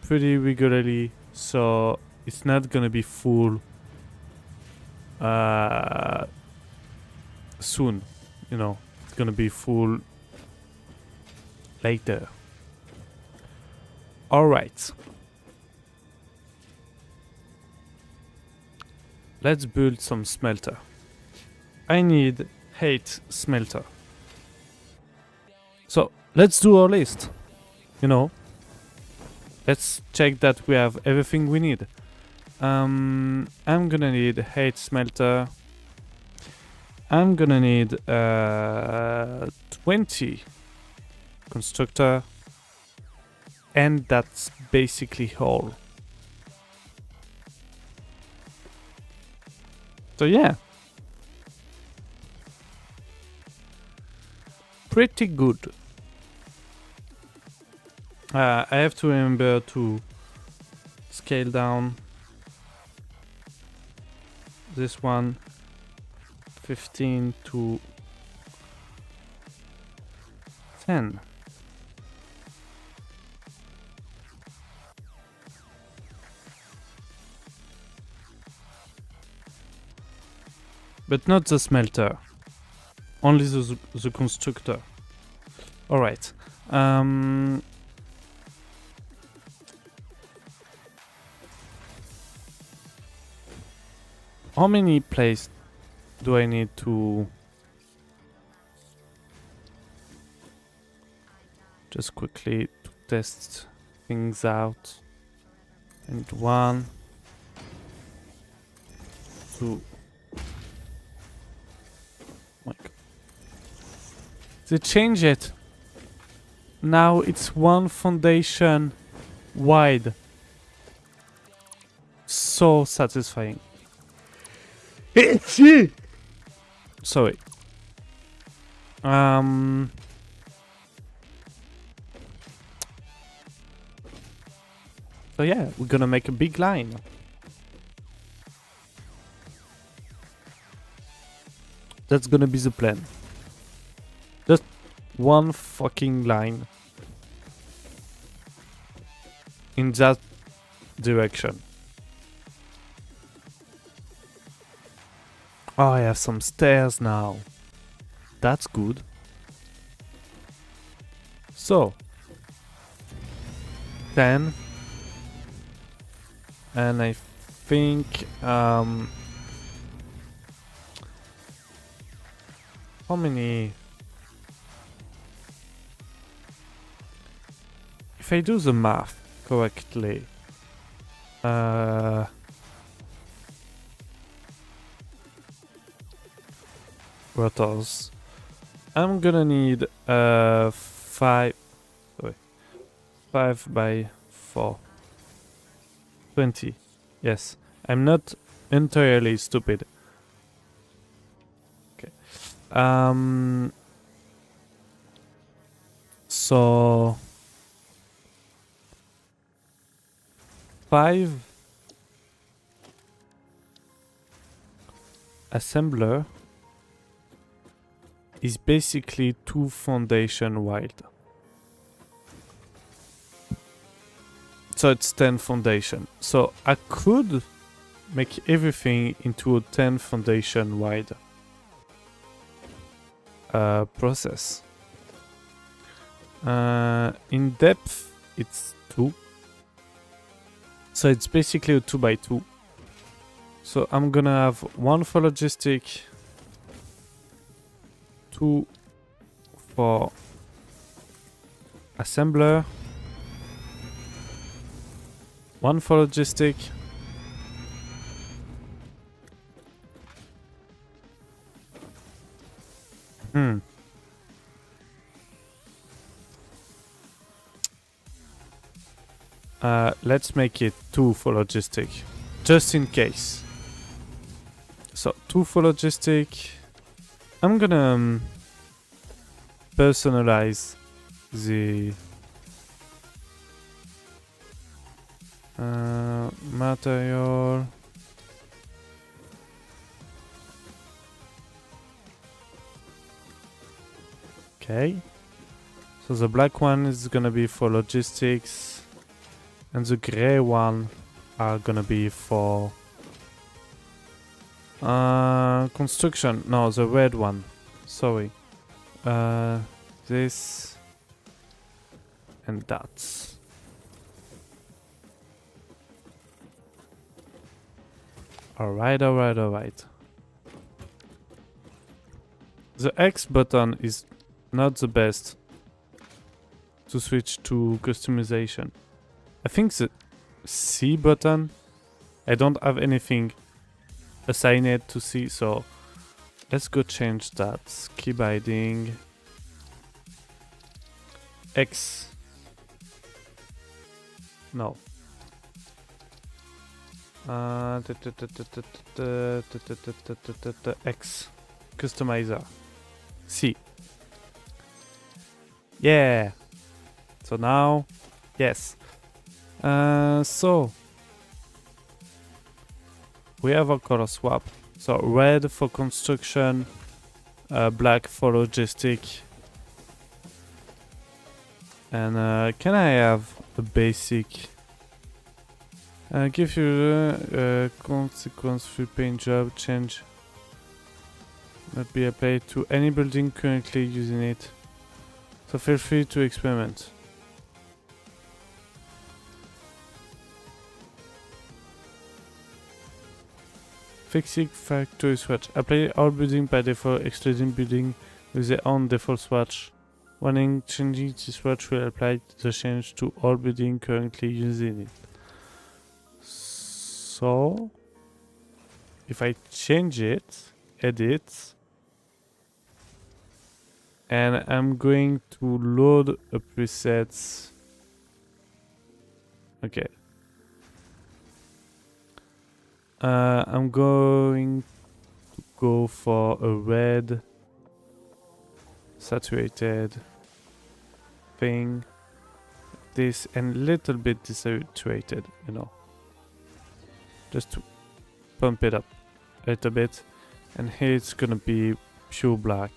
pretty regularly, so it's not gonna be full soon. You know, it's gonna be full later. All right. Let's build some smelter. I need 8 smelter. So let's do our list. You know, let's check that we have everything we need. I'm gonna need 8 smelter. I'm gonna need 20 constructor, and that's basically all. So yeah, pretty good. I have to remember to scale down this one 15 to 10. But not the smelter. Only the constructor. Alright. How many places do I need to... Just quickly to test things out. And 1, 2. My God. They changed it. Now it's 1 foundation wide. So satisfying. Sorry. So yeah, we're gonna make a big line. That's gonna be the plan. Just one fucking line in that direction. Oh, I have some stairs now. That's good. So 10, and I think how many? If I do the math correctly, rotors, I'm gonna need 5 by 4, 20. Yes, I'm not entirely stupid. Okay. So 5 assembler is basically 2 foundation wide. So it's 10 foundation. So I could make everything into a 10 foundation wide process. In depth, it's 2. So it's basically a 2 by 2. So I'm gonna have 1 for logistic, 2 for assembler, 1 for logistic, let's make it 2 for logistic, just in case. So 2 for logistic. I'm gonna personalize the material. Okay. So the black one is gonna be for logistics, and the gray one are gonna be for construction. No, the red one. Sorry. This and that. Alright. The X button is not the best to switch to customization. I think the C button, I don't have anything assigned to C, so let's go change that. Key binding X. No. X customizer C. Yeah. So now, yes. So we have a color swap. So red for construction, black for logistic. And can I have a basic? Give you a consequence free paint job change. Not be applied to any building currently using it. So feel free to experiment. Fixing factory swatch. Apply all building by default, excluding building with their own default swatch. When changing the swatch will apply the change to all building currently using it. So if I change it, edit, and I'm going to load a preset. Okay. I'm going to go for a red saturated thing. this and a little bit desaturated, you know. Just to pump it up a little bit. And here it's gonna be pure black.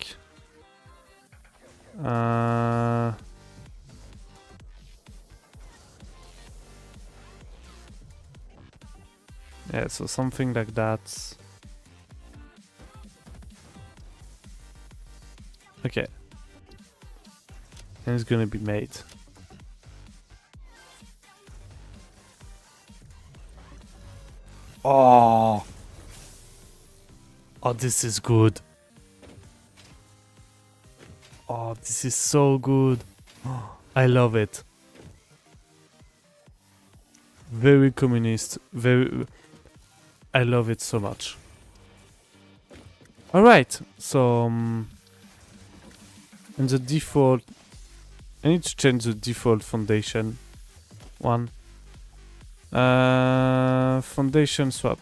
Yeah, so something like that. Okay. And it's gonna be made. Oh! Oh, this is good. Oh, this is so good. I love it. Very communist. Very... I love it so much. Alright, so... in the default... I need to change the default foundation one. Foundation swap.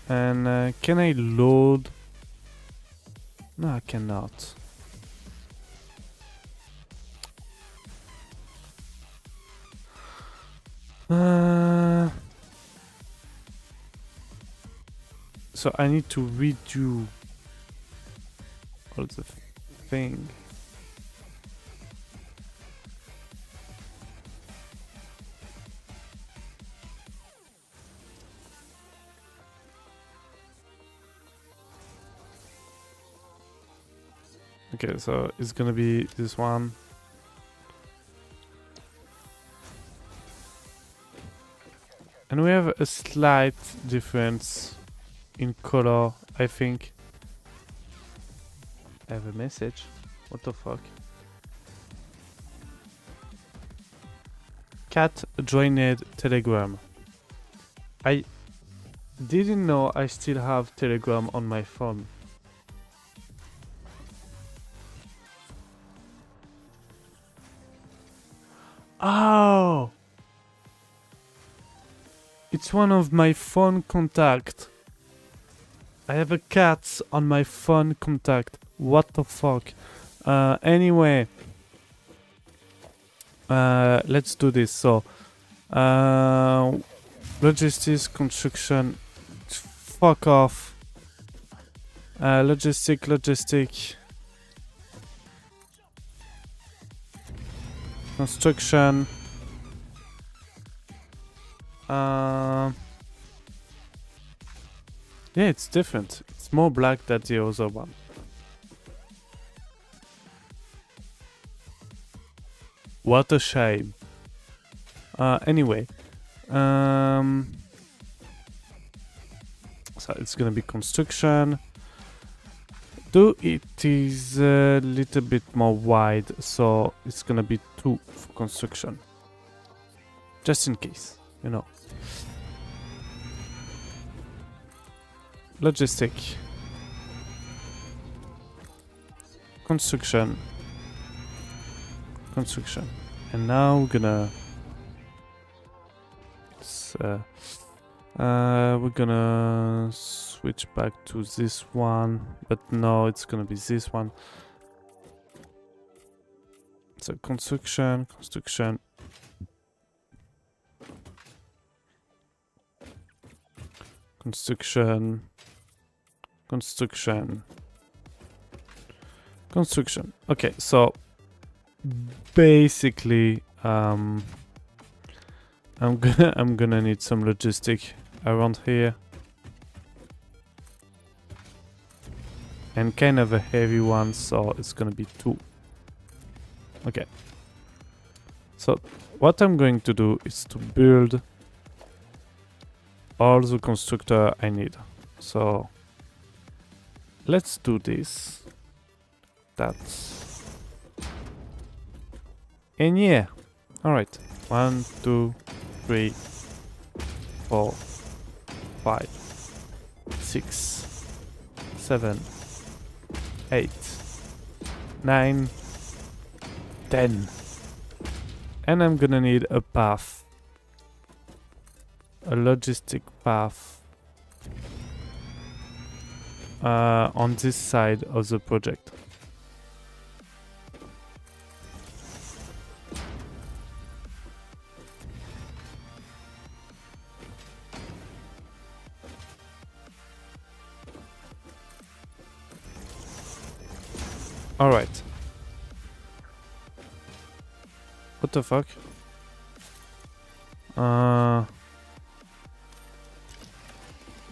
And can I load? No, I cannot. So I need to redo all the thing. Okay, so it's gonna be this one. And we have a slight difference in color, I think. I have a message. What the fuck? Cat joined Telegram. I didn't know I still have Telegram on my phone. Oh! It's one of my phone contact. I have a cat on my phone contact. What the fuck? Anyway. Let's do this. So, logistics, construction. Fuck off. Logistic. Construction. Yeah, it's different. It's more black than the other one. What a shame. Anyway. So it's gonna be construction. Though it is a little bit more wide, so it's gonna be 2 for construction. Just in case, you know. Logistic. Construction. And now we're gonna... we're gonna switch back to this one, but no, it's gonna be this one. So construction. Okay, so basically, I'm gonna need some logistic around here, and kind of a heavy one, so it's gonna be 2. Okay. So what I'm going to do is to build all the constructor I need. So let's do this. That's... And yeah. Alright. 1, 2, 3, 4, 5, 6, 7, 8, 9, 10. And I'm gonna need a path. A logistic path. On this side of the project. Alright. What the fuck?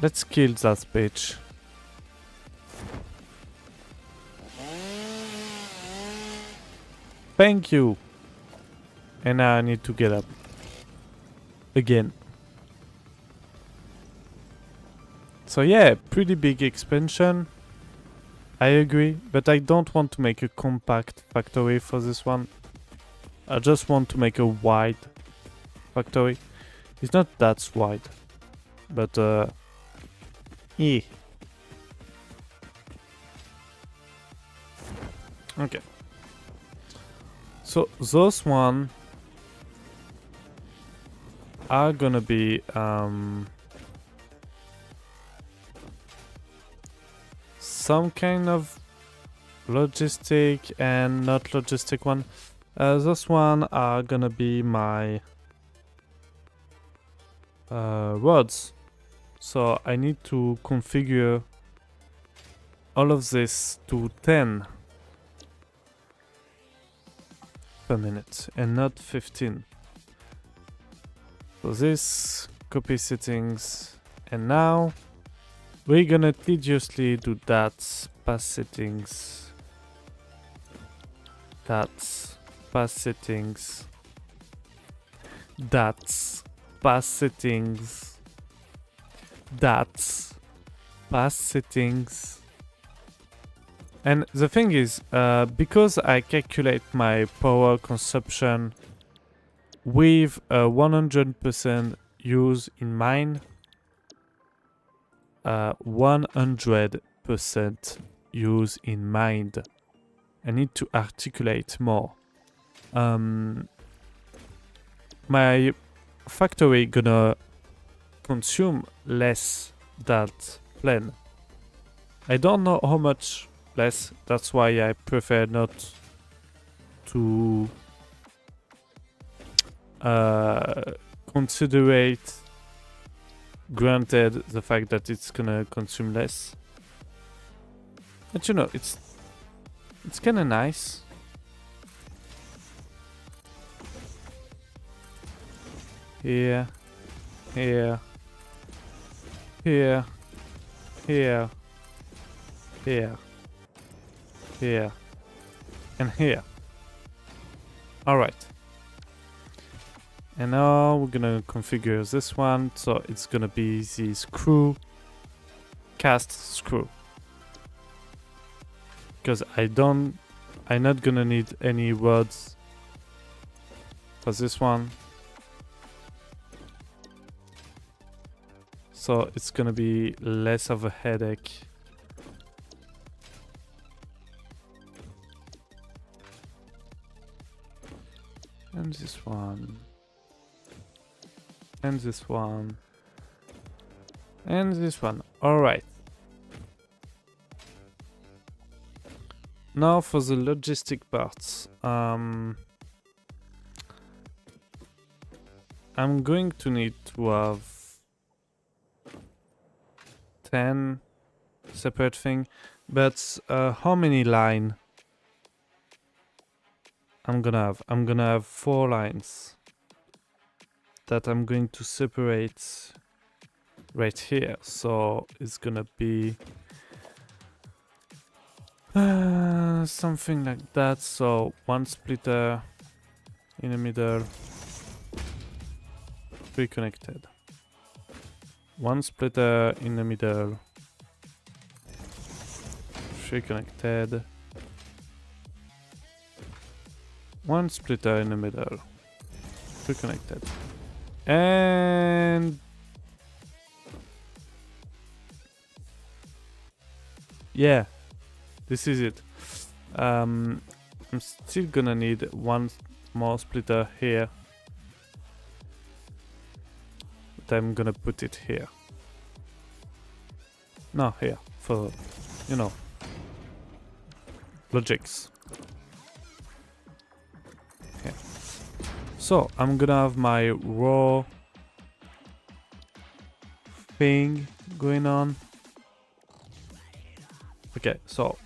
Let's kill that bitch. Thank you. And now I need to get up. Again. So yeah, pretty big expansion. I agree, but I don't want to make a compact factory for this one. I just want to make a wide factory. It's not that wide, but yeah. Okay. So those one are gonna be some kind of logistic and not logistic one. Those one are gonna be my roads. So I need to configure all of this to 10 per minute and not 15. So this, copy settings, and now we're gonna tediously do that, pass settings, that's pass settings, that's pass settings, that's pass settings. And the thing is, because I calculate my power consumption with a 100% use in mind, 100% use in mind. I need to articulate more. My factory gonna consume less that plan. I don't know how much less, that's why I prefer not to considerate granted the fact that it's gonna consume less. But you know, it's kinda nice. Here, here, here, here, here, here, and here. Alright. And now we're gonna configure this one, so it's gonna be the screw, cast screw. Because I'm not gonna need any rods for this one. So it's gonna be less of a headache. And this one. And this one. And this one. Alright. Now for the logistic parts. I'm going to need to have 10 separate thing, but how many line I'm gonna have 4 lines that I'm going to separate right here. So it's gonna be something like that. So one splitter in the middle, reconnected. One splitter in the middle, reconnected. One splitter in the middle, reconnected. And yeah, this is it. I'm still gonna need one more splitter here, but I'm gonna put it here. No, here, for, you know, logics. Okay. So I'm gonna have my raw thing going on. Okay, so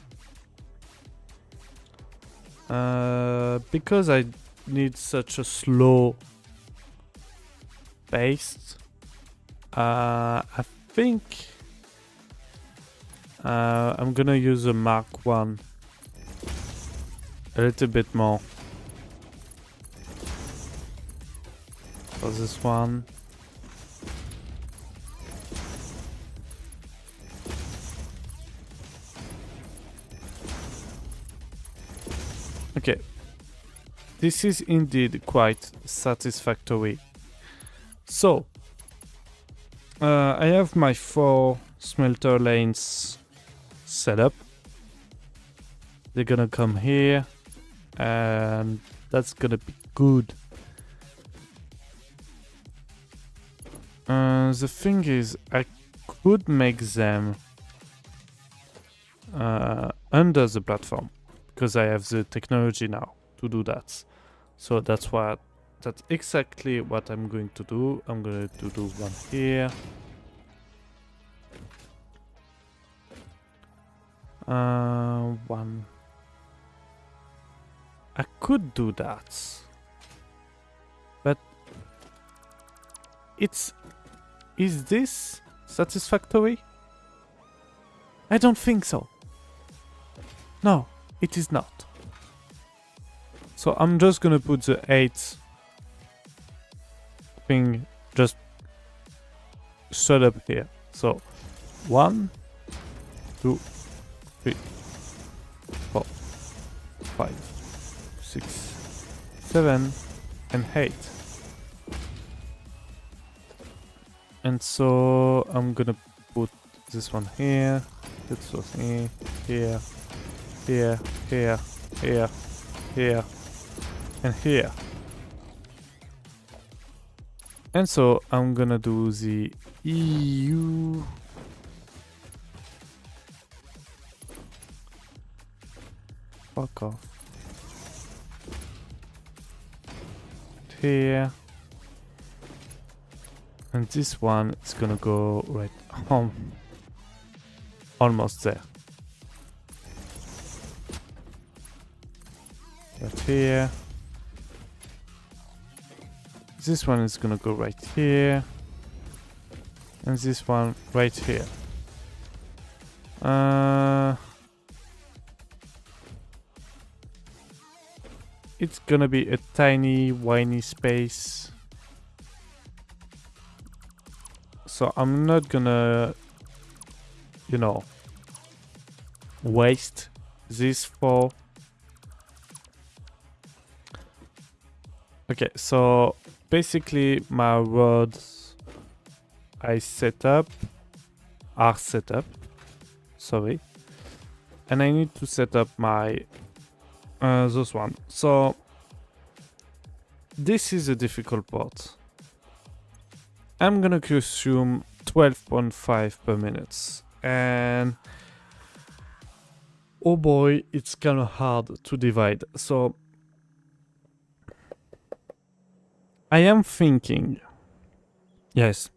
Because I need such a slow pace, I think I'm gonna use a Mark 1 a little bit more for this one. Okay, this is indeed quite satisfactory. So, I have my 4 smelter lanes set up. They're gonna come here, and that's gonna be good. The thing is, I could make them under the platform, because I have the technology now to do that. So that's exactly what I'm going to do. I'm going to do one here. One. I could do that, but is this satisfactory? I don't think so. No, it is not. So I'm just gonna put the 8 thing just straight up here. So 1, 2, 3, 4, 5, 6, 7, and 8. And so I'm gonna put this one here, this one here, here, here, here, here, here, and here. And so I'm gonna do the EU. Fuck off. Here. And this one is gonna go right home. Almost there. Right here. This one is gonna go right here. And this one right here. It's gonna be a tiny, whiny space. So I'm not gonna, you know, waste this for... Okay, so basically my roads are set up, sorry. And I need to set up my, those one. So this is a difficult part. I'm gonna consume 12.5 per minute, and oh boy, it's kind of hard to divide. So I am thinking, yes,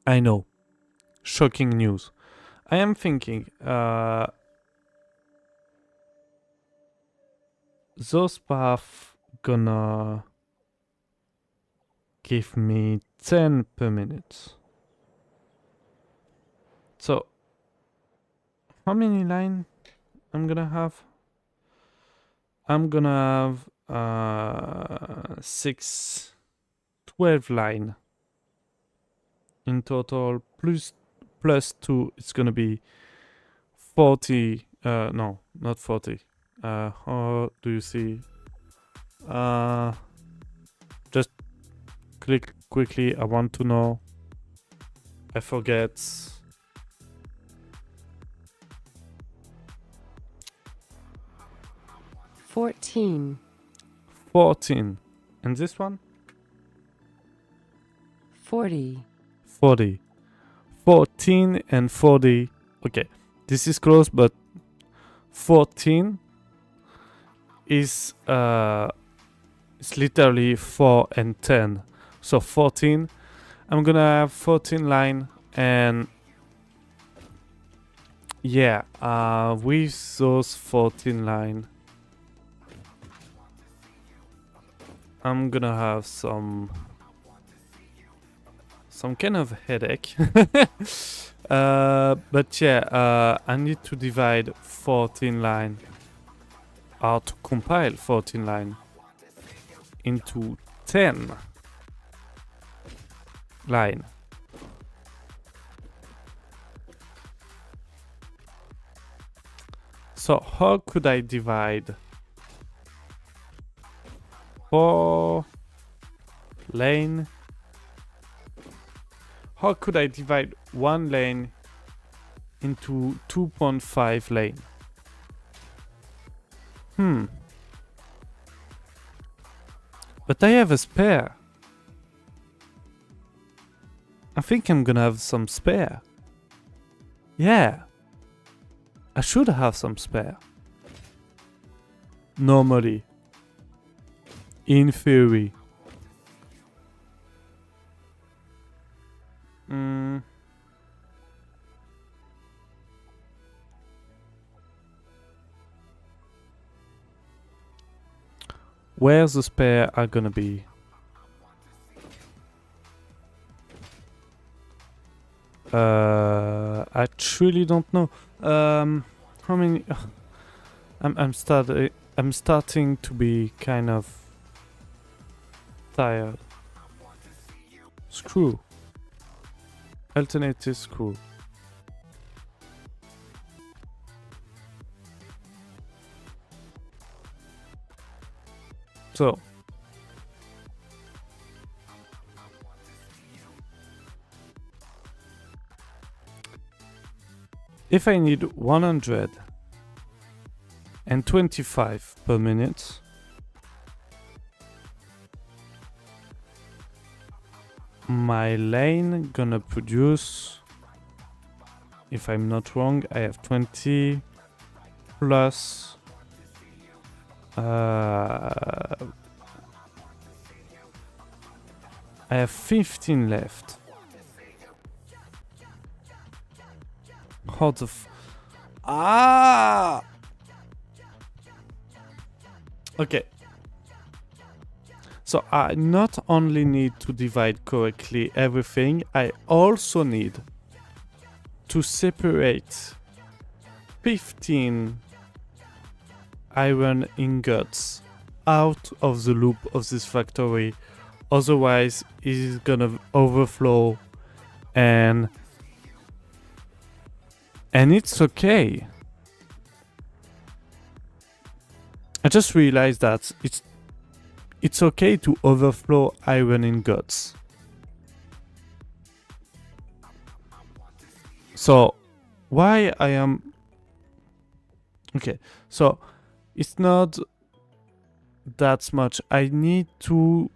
I know, shocking news. I am thinking those paths gonna give me 10 per minute. So how many lines I'm gonna have? I'm gonna have 12 line in total, plus 2. It's gonna be 40. No, not 40. How do you see? Just click quickly. I want to know. I forget. 14. 14. And this one? 40. 40. 14 and 40. Okay, this is close, but 14 is it's literally 4 and 10. So 14, I'm gonna have 14 line, and yeah, with those 14 line, I'm gonna have some kind of headache. But yeah, I need to divide 14 line, or to compile 14 line into 10 line. So how could I divide 4 lane? How could I divide 1 lane into 2.5 lane? But I have a spare. I think I'm gonna have some spare. Yeah. I should have some spare. Normally. In theory. Where's the spare are gonna be? I truly don't know. How many? I'm starting to be kind of tired. Screw. Alternative screw. So. If I need 125 per minute, my lane gonna produce, if I'm not wrong, I have 20 plus I have 15 left. How the Okay. So I not only need to divide correctly everything, I also need to separate 15 iron ingots out of the loop of this factory. Otherwise, it's gonna overflow and it's okay. I just realized that it's okay to overflow iron ingots. So why I am okay, so it's not that much. I need to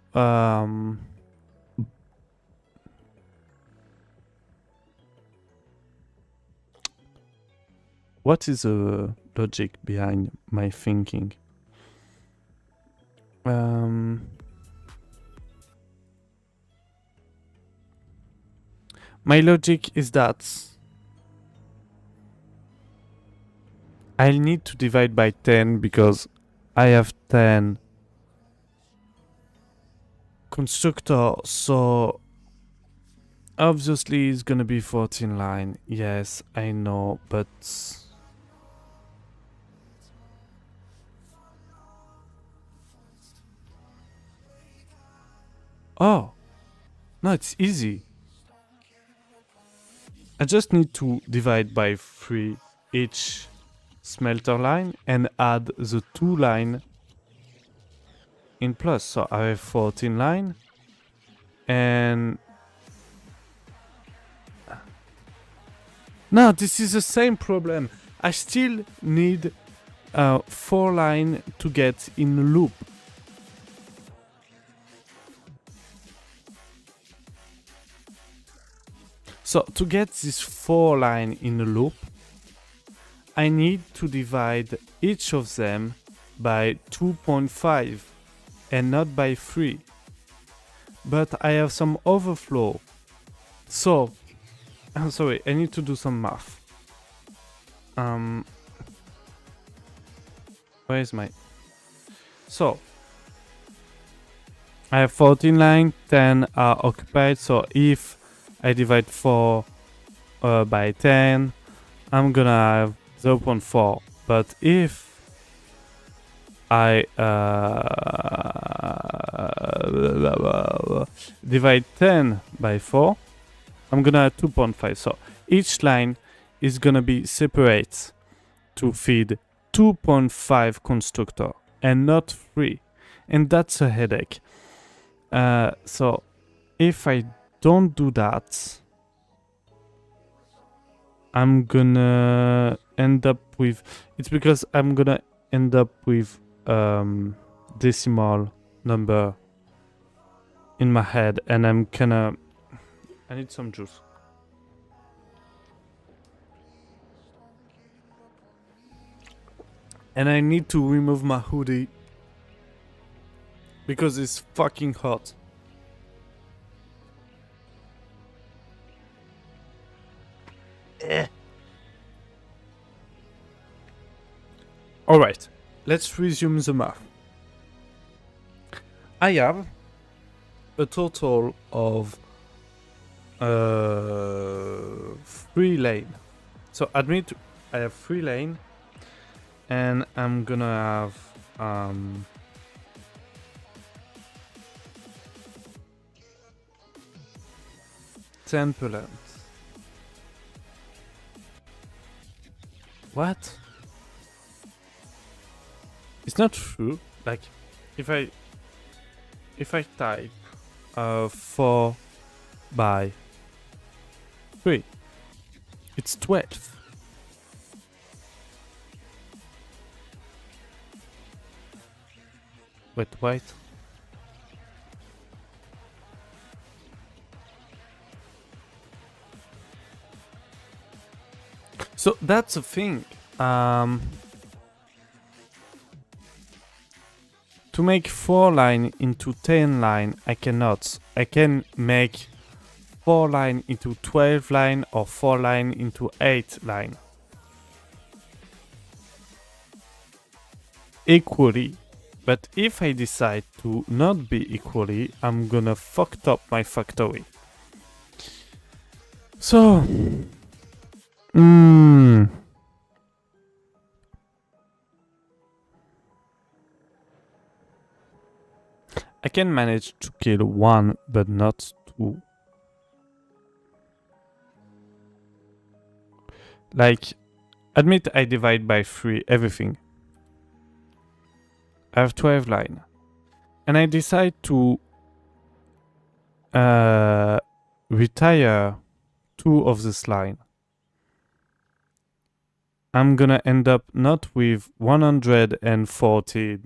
what is the logic behind my thinking? My logic is that I need to divide by 10 because I have 10 constructor, so obviously it's gonna be 14 line. Yes, I know, but oh, no, it's easy. I just need to divide by 3 each smelter line and add the 2 line in plus. So I have 14 line and no, this is the same problem. I still need 4 line to get in loop. So to get this 4 line in a loop, I need to divide each of them by 2.5 and not by 3. But I have some overflow. So, I'm sorry, I need to do some math. Where is my... So, I have 14 line, 10 are occupied, so if I divide 4 by 10, I'm gonna have 0.4. But if I divide 10 by 4, I'm gonna have 2.5. So each line is gonna be separate to feed 2.5 constructor and not 3. And that's a headache. So if I don't do that, I'm gonna end up with, it's because I'm gonna end up with decimal number in my head, and I need some juice. And I need to remove my hoodie because it's fucking hot. Alright, let's resume the math. I have a total of 3 lane. So admit I have 3 lane, and I'm gonna have 10%. What? It's not true. Like, if I type 4 by 3, it's 12. Wait. So that's the thing. To make 4 line into 10 line, I cannot. I can make 4 line into 12 line or 4 line into 8 line. Equally. But if I decide to not be equally, I'm gonna fuck up my factory. So, I can manage to kill 1, but not 2. Like, admit I divide by 3 everything. I have 12 line. And I decide to retire 2 of this line. I'm gonna end up not with 140.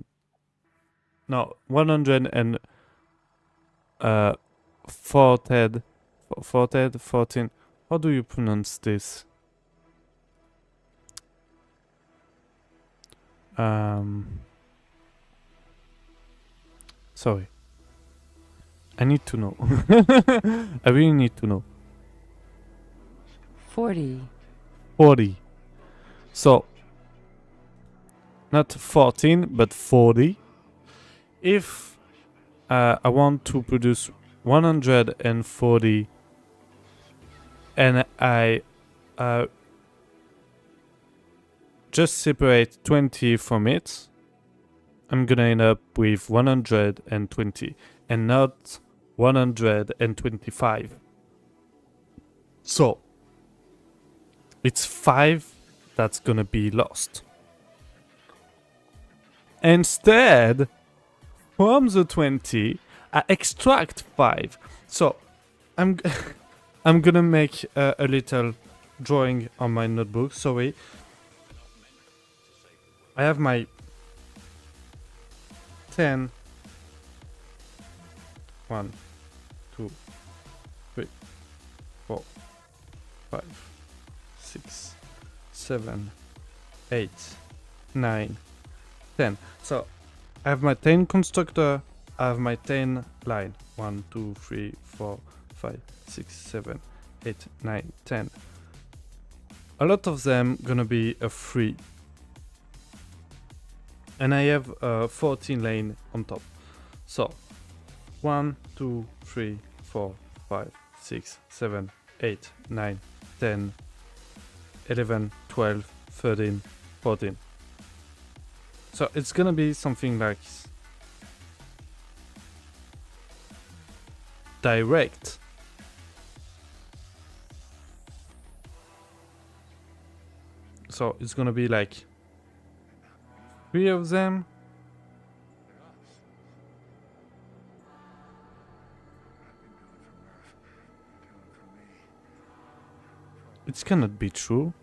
No, 114. 14. How do you pronounce this? Sorry. I need to know. I really need to know. 40, 40. So, not 14, but 40. If I want to produce 140 and I just separate 20 from it, I'm gonna end up with 120 and not 125. So, it's 5 that's gonna be lost. Instead, from the 20, I extract 5. So, I'm gonna make a little drawing on my notebook. Sorry. I have my 10. 1, 2, 3, 4, 5, 6, 7, 8, 9, 10. So I have my 10 constructor, I have my 10 line. 1, 2, 3, 4, 5, 6, 7, 8, 9, 10. A lot of them gonna be a 3. And I have 14 lane on top. So 1, 2, 3, 4, 5, 6, 7, 8, 9, 10, 11, 12, 13, 14. So it's gonna be something like direct. So it's gonna be like 3 of them. It cannot be true.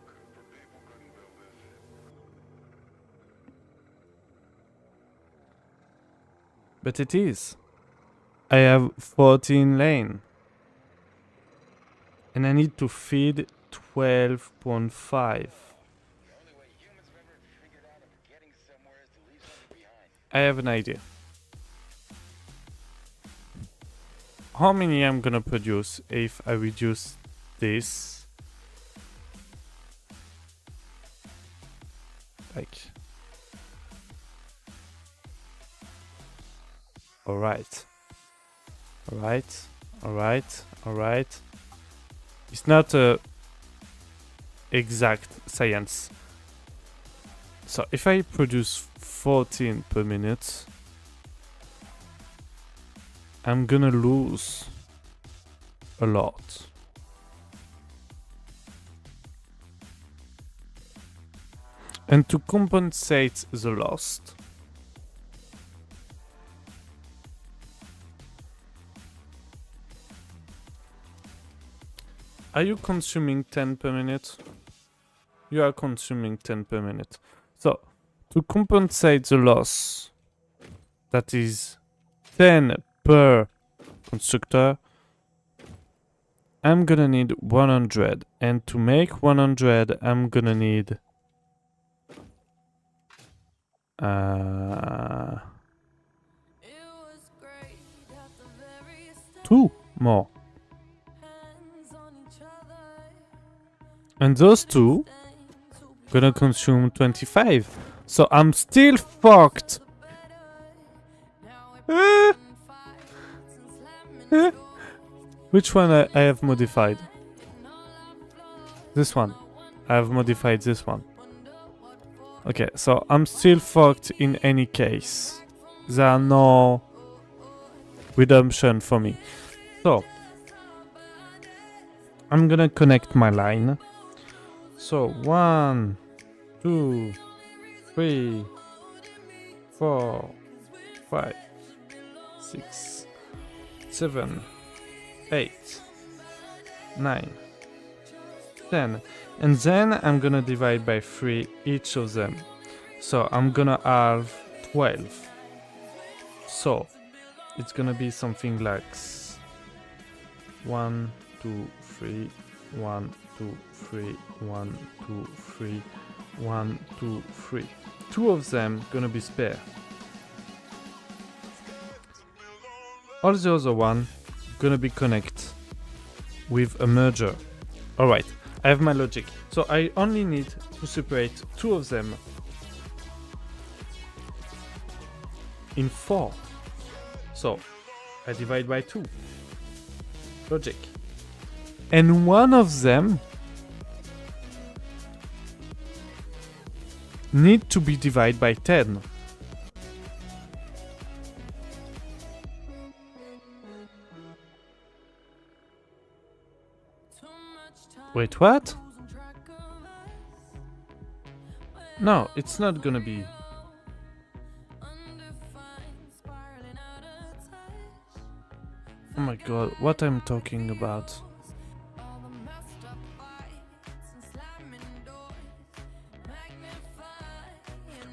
But it is. I have 14 lane. And I need to feed 12.5. I have an idea. How many I'm gonna produce if I reduce this? Like... Alright. Alright. Alright. Alright. It's not a exact science. So if I produce 14 per minute, I'm gonna lose a lot. And to compensate the loss, are you consuming 10 per minute? You are consuming 10 per minute. So, to compensate the loss, that is 10 per constructor, I'm gonna need 100. And to make 100, I'm gonna need... 2 more. And those 2 gonna consume 25. So I'm still fucked. Which one I have modified? This one. I have modified this one. Okay, so I'm still fucked in any case. There are no redemption for me. So I'm gonna connect my line. So 1, 2, 3, 4, 5, 6, 7, 8, 9, 10. And then I'm gonna divide by 3 each of them. So I'm gonna have 12. So it's gonna be something like 1, 2, 3, 1, 2, 3, 1, 2, 3, 1, 2, 3. 2 of them gonna be spare. All the other one gonna be connect with a merger. Alright, I have my logic. So I only need to separate 2 of them in 4. So I divide by 2. Logic. And one of them need to be divided by 10. Wait, what? No, it's not gonna be. Oh my god, what I'm talking about.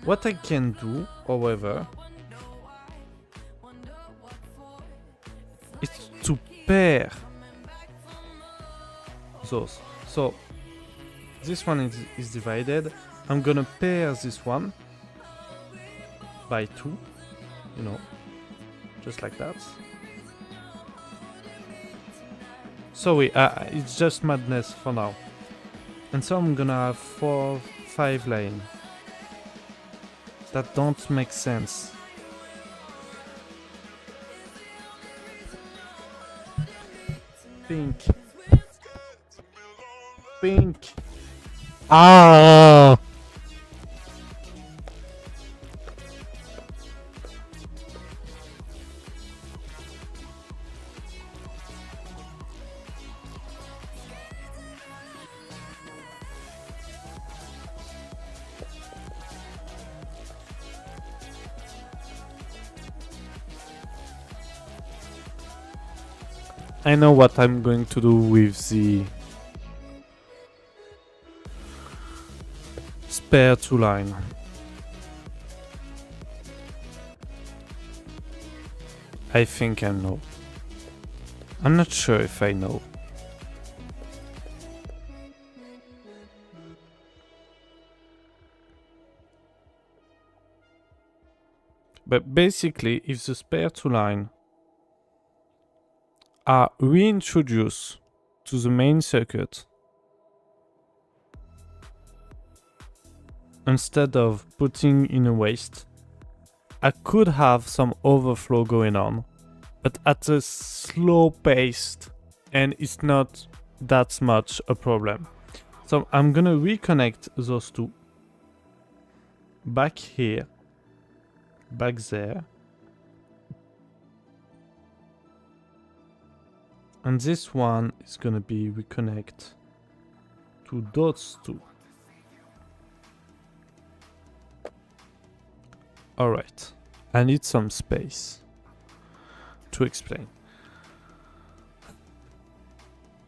What I can do, however, is to pair those. So this one is divided. I'm gonna pair this one by 2, you know, just like that. Sorry, it's just madness for now. And so I'm gonna have 4, 5 lane. That don't make sense. Pink. Pink. Ah! I know what I'm going to do with the spare 2 line. I think I know. I'm not sure if I know. But basically, if the spare 2 line are reintroduced to the main circuit instead of putting in a waste, I could have some overflow going on, but at a slow pace, and it's not that much a problem. So I'm gonna reconnect those two back here, back there. And this one is gonna be reconnect to those two. Alright, I need some space to explain.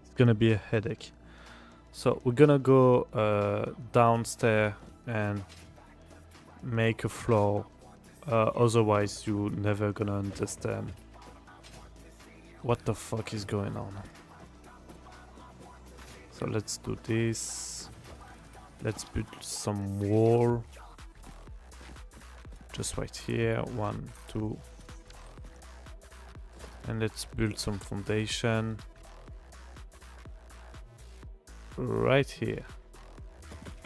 It's gonna be a headache. So we're gonna go downstairs and make a floor. Otherwise you're never gonna understand what the fuck is going on. So let's do this. Let's build some wall. Just right here, 1, 2. And let's build some foundation. Right here.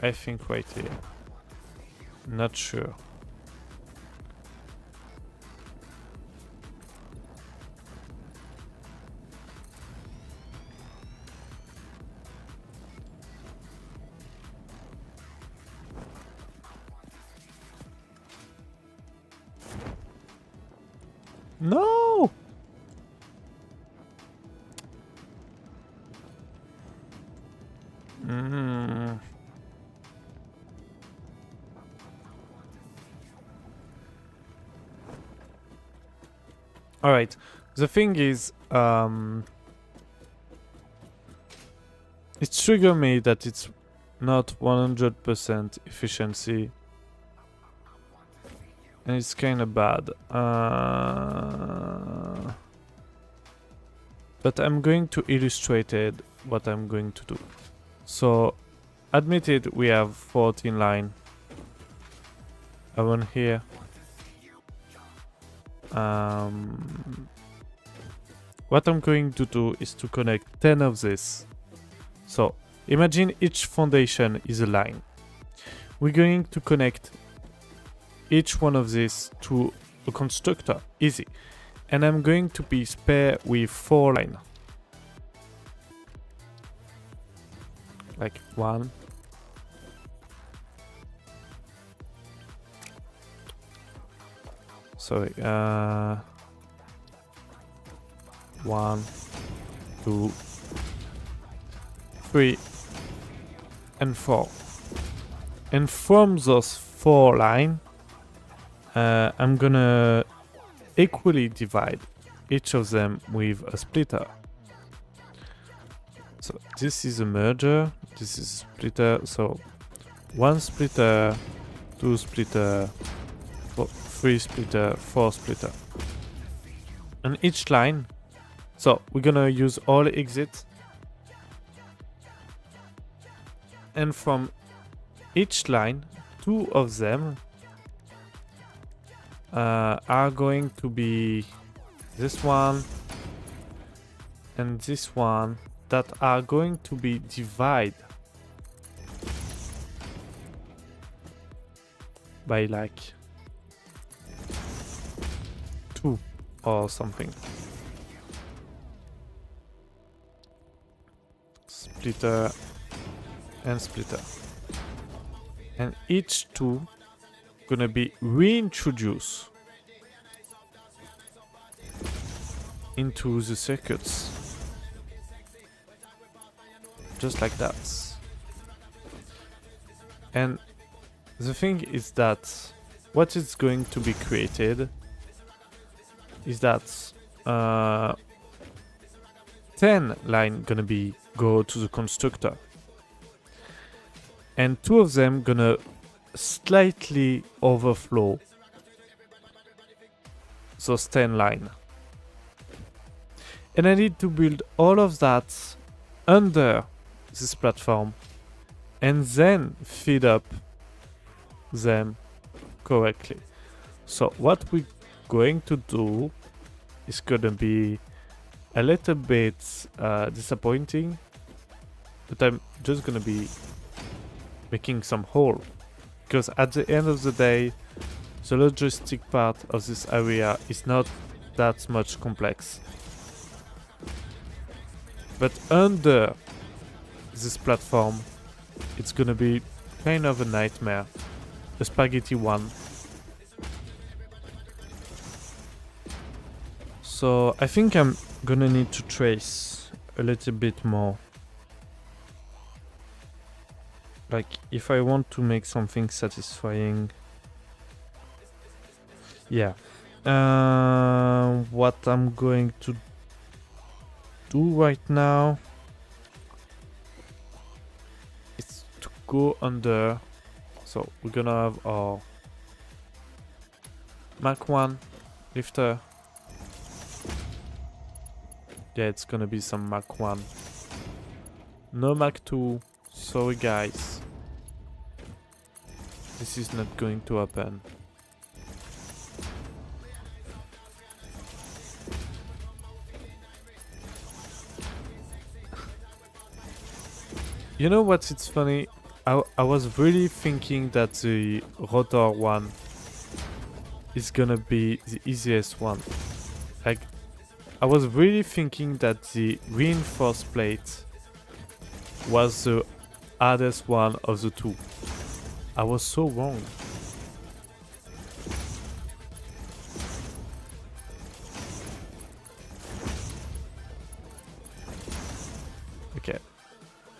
I think right here. Not sure. No! Alright, the thing is, it triggered me that it's not 100% efficiency. And it's kinda bad. But I'm going to illustrate it, what I'm going to do. So, admitted we have 14 line. Around here. What I'm going to do is to connect 10 of this. So, imagine each foundation is a line. We're going to connect each one of these to a constructor, easy. And I'm going to be spare with 4 line. Like 1. Sorry, 1, 2, 3, and 4. And from those 4 line, I'm gonna equally divide each of them with a splitter. So this is a merger, this is a splitter, so 1 splitter, 2 splitter, 3 splitter, 4 splitter. And each line, so we're gonna use all exits. And from each line, 2 of them are going to be this one and this one that are going to be divided by like 2 or something. splitter, and splitter. And each two gonna be reintroduced into the circuits. Just like that. And the thing is that what is going to be created is that 10 line gonna be go to the constructor, and 2 of them gonna slightly overflow those 10 line. And I need to build all of that under this platform and then feed up them correctly. So what we're going to do is gonna be a little bit disappointing, but I'm just gonna be making some hole, because at the end of the day the logistic part of this area is not that much complex. But under this platform it's gonna be kind of a nightmare, a spaghetti one. So I think I'm gonna need to trace a little bit more. Like if I want to make something satisfying. Yeah. What I'm going to do right now is to go under. So we're gonna have our Mach 1 lifter. Yeah, it's gonna be some Mach 1. No Mach 2. Sorry guys. This is not going to happen. You know what? It's funny. I was really thinking that the rotor one is gonna be the easiest one. Like, I was really thinking that the reinforced plate was the hardest one of the two. I was so wrong. Okay.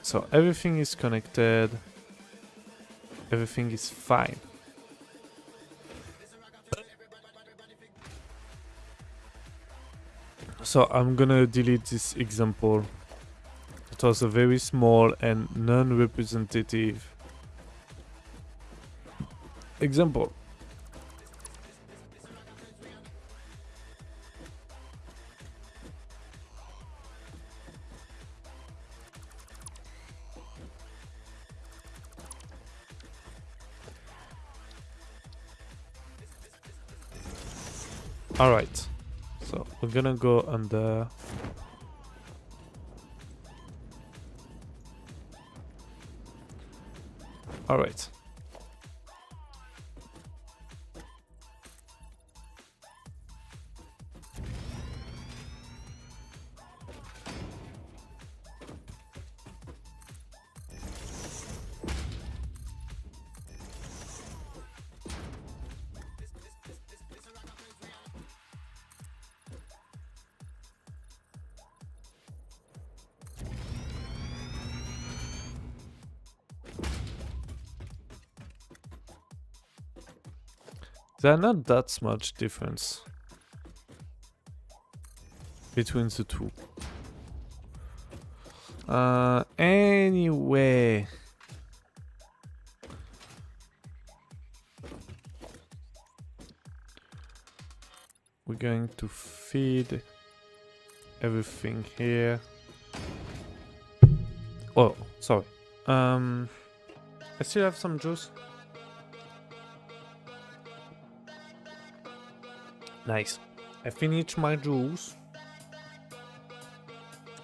So everything is connected. Everything is fine. So I'm gonna delete this example. It was a very small and non-representative example. Alright, so we're gonna go under. Alright. There are not that much difference between the two. Anyway. We're going to feed everything here. Oh, sorry. I still have some juice. Nice. I finished my juice.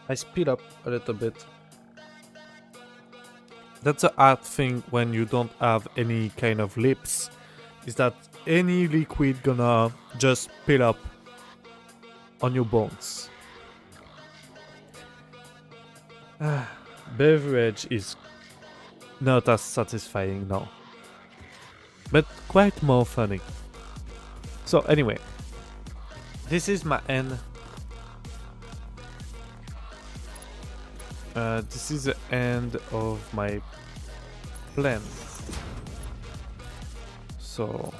I speed up a little bit. That's a hard thing when you don't have any kind of lips, is that any liquid gonna just spill up on your bones. beverage is not as satisfying now, but quite more funny. So anyway, this is my end. This is the end of my plan. So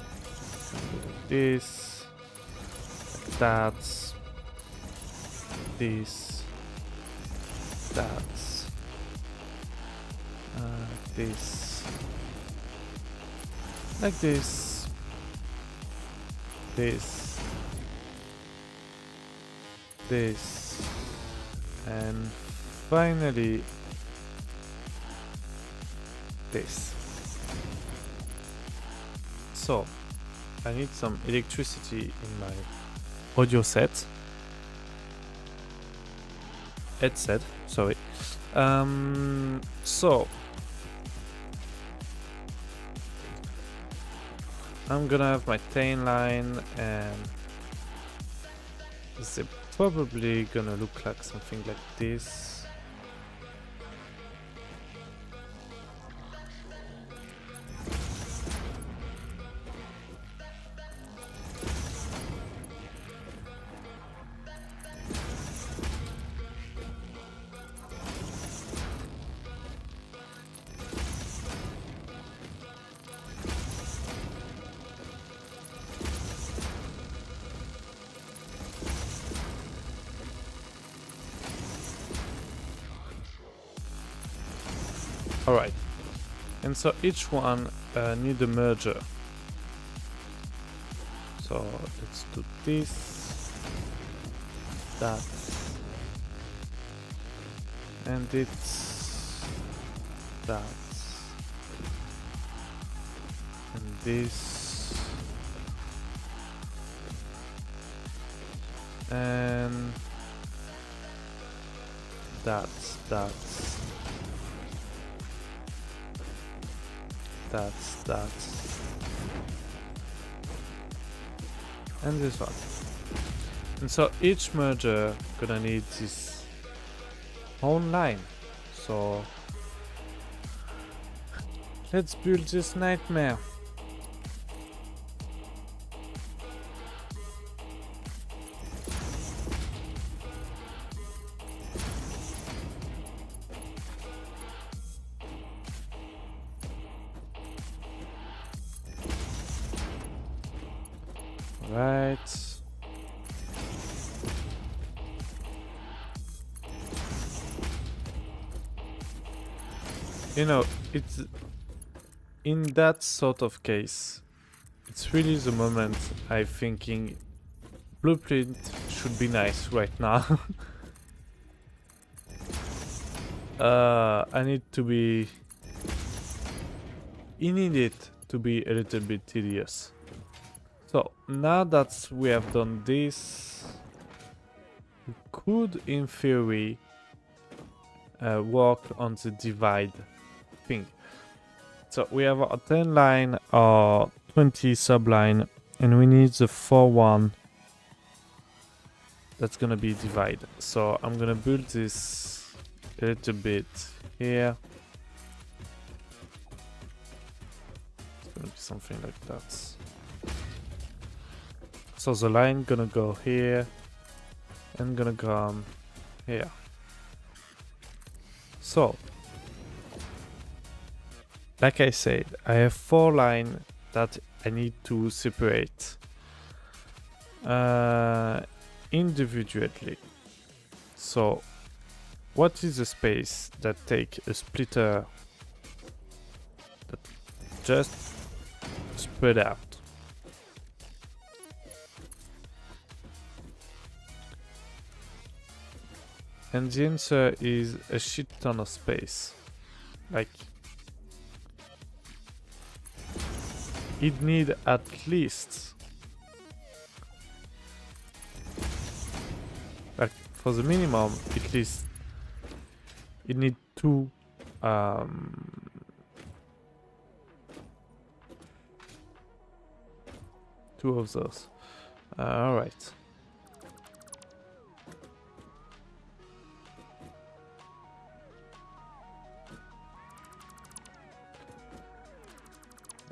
this, that's, this, that's, this, like this, this, and finally this. So I need some electricity in my audio set. Headset, sorry. So I'm gonna have my tan line, and it's probably gonna look like something like this. Alright, and so each one need a merger. So let's do this, that, and it's that, and this, and that's that. And this one. And so each merger gonna need this own line. So let's build this nightmare. Right. You know, it's in that sort of case, it's really the moment I'm thinking blueprint should be nice right now. I need to be... You need it to be a little bit tedious. So now that we have done this, we could in theory work on the divide thing. So we have a 10 line or 20 subline, and we need the 4-1 that's gonna be divide. So I'm gonna build this a little bit here. It's gonna be something like that. So the line gonna go here and gonna come here. So, like I said, I have 4 lines that I need to separate individually. So, what is the space that take a splitter that just spread out? And the answer is a shit ton of space. Like, it need at least, like for the minimum, at least it need two of those. All right.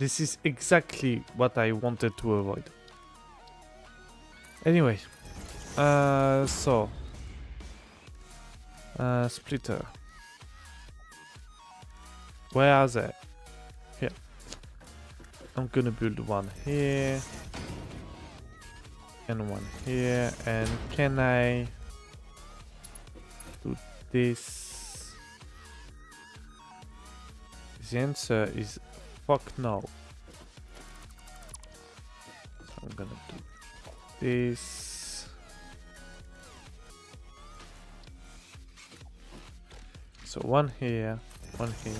This is exactly what I wanted to avoid. Anyway, splitter. Where are they? Here. I'm gonna build one here. And one here. And can I do this? The answer is fuck no. So I'm gonna do this. So one here, one here.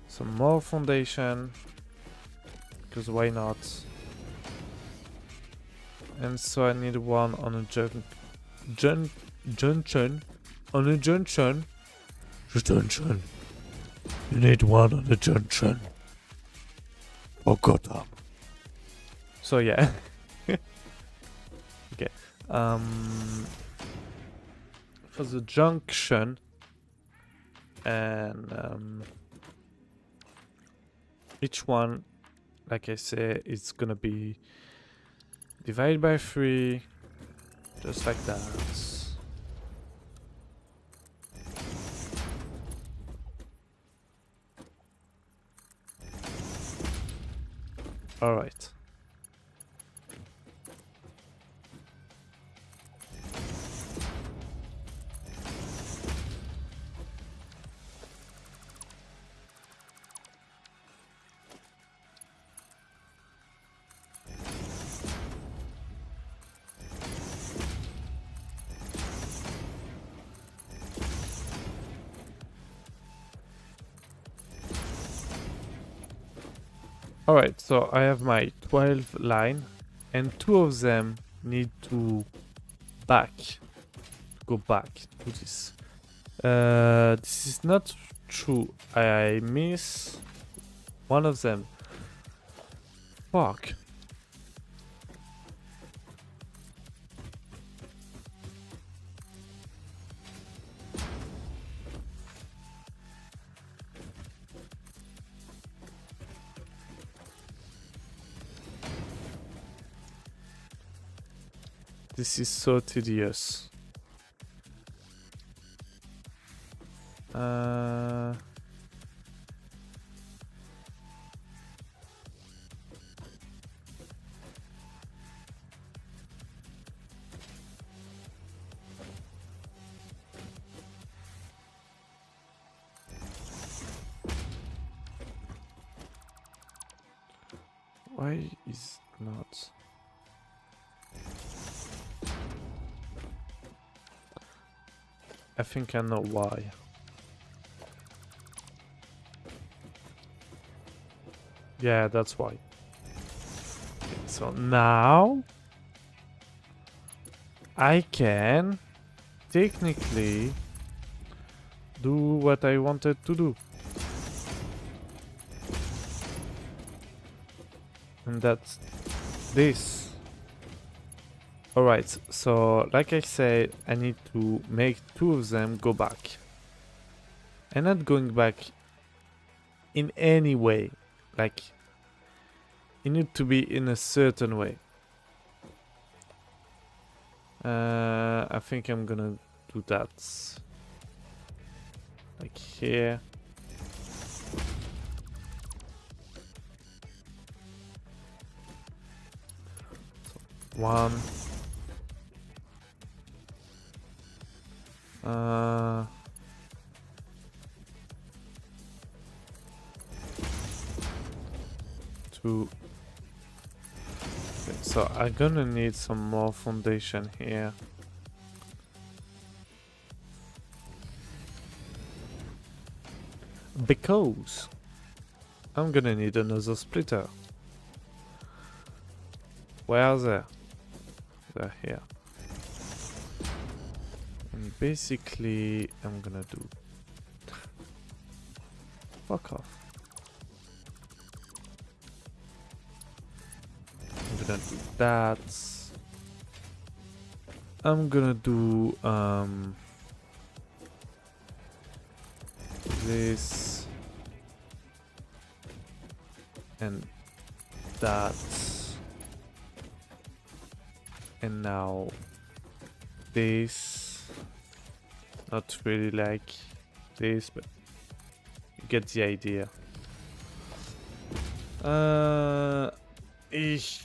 Some more foundation, because why not? And so I need one on a junction. On a junction. Junction. You need one on the junction. Oh god. So yeah. Okay. For the junction and each one, like I say, it's gonna be divided by 3, just like that. All right. Alright, so I have my 12 line and 2 of them need to go back to this. This is not true. I miss one of them. Fuck. This is so tedious. Why is it not? I think I know why. Yeah, that's why. Okay, so now I can technically do what I wanted to do. And that's this. Alright, so like I said, I need to make 2 of them go back. And not going back in any way. Like, it need to be in a certain way. I think I'm gonna do that. Like here. So, 1. 2. Okay, so I'm gonna need some more foundation here. Because I'm gonna need another splitter. Where are they? They're here. And basically, I'm gonna do... Fuck off. I'm gonna do that. I'm gonna do this. And that. And now this. Not really like this, but you get the idea. Ich.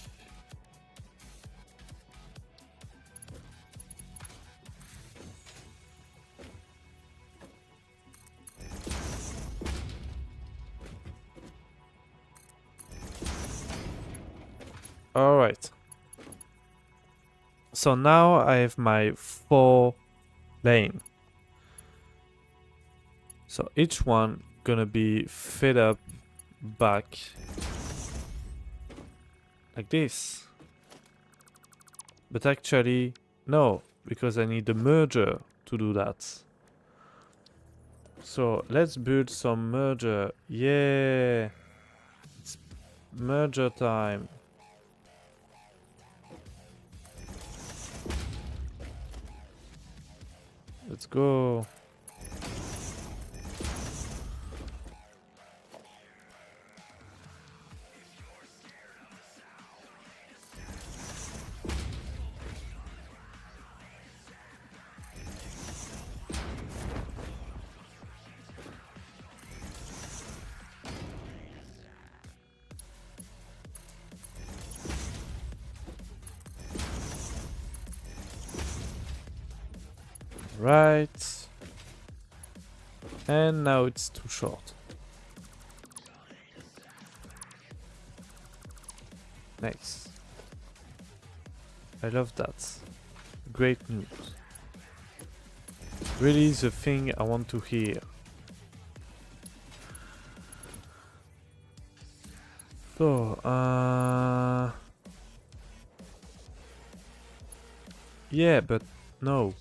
All right. So now I have my 4 lane. So each one gonna be fed up back like this. But actually, no, because I need a merger to do that. So let's build some merger. Yeah, it's merger time. Let's go. Right. And now it's too short. Nice. I love that. Great news. Really the thing I want to hear. So, yeah, but no.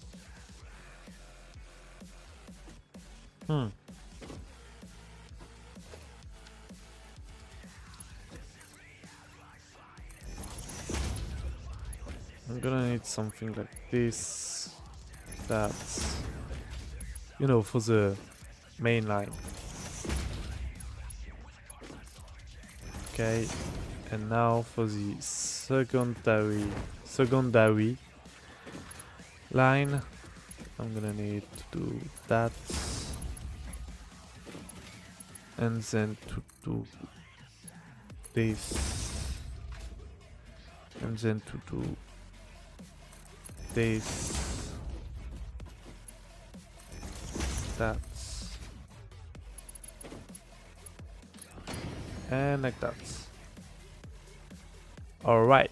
I'm gonna need something like this. That. You know, for the main line. Okay. And now for the secondary line. I'm gonna need to do that. And then to do this. And then to do this. That. And like that. Alright.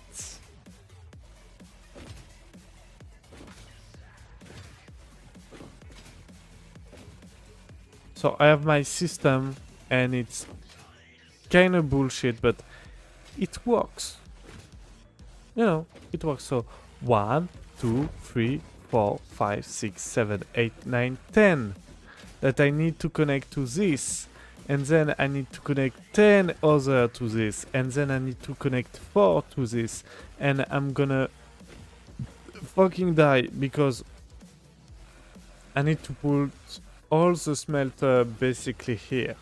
So I have my system and it's kind of bullshit, but it works. You know, it works. So 1, 2, 3, 4, 5, 6, 7, 8, 9, 10 that I need to connect to this. And then I need to connect 10 other to this. And then I need to connect 4 to this. And I'm gonna fucking die because I need to put all the smelter basically here.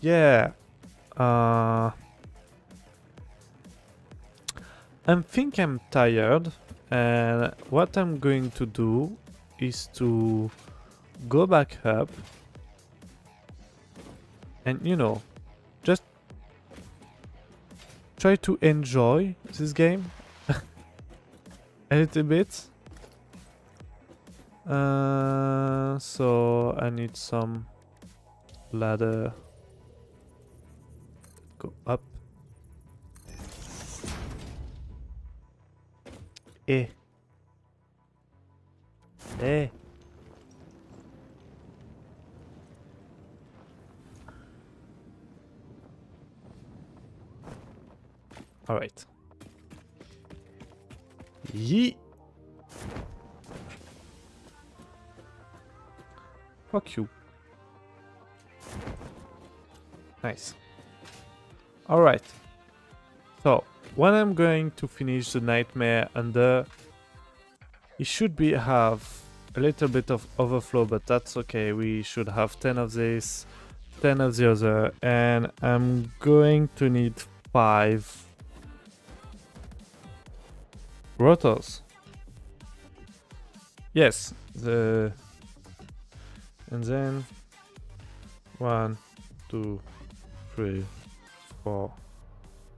Yeah. I think I'm tired. And what I'm going to do is to go back up and, you know, just try to enjoy this game a little bit. So I need some ladder. Go up. Eh. Eh. All right. Yee. Fuck you. Nice. All right. So when I'm going to finish the nightmare under, it should be have a little bit of overflow, but that's okay. We should have 10 of this, 10 of the other, and I'm going to need 5 rotors. Yes, and then 1, 2, 3, 4,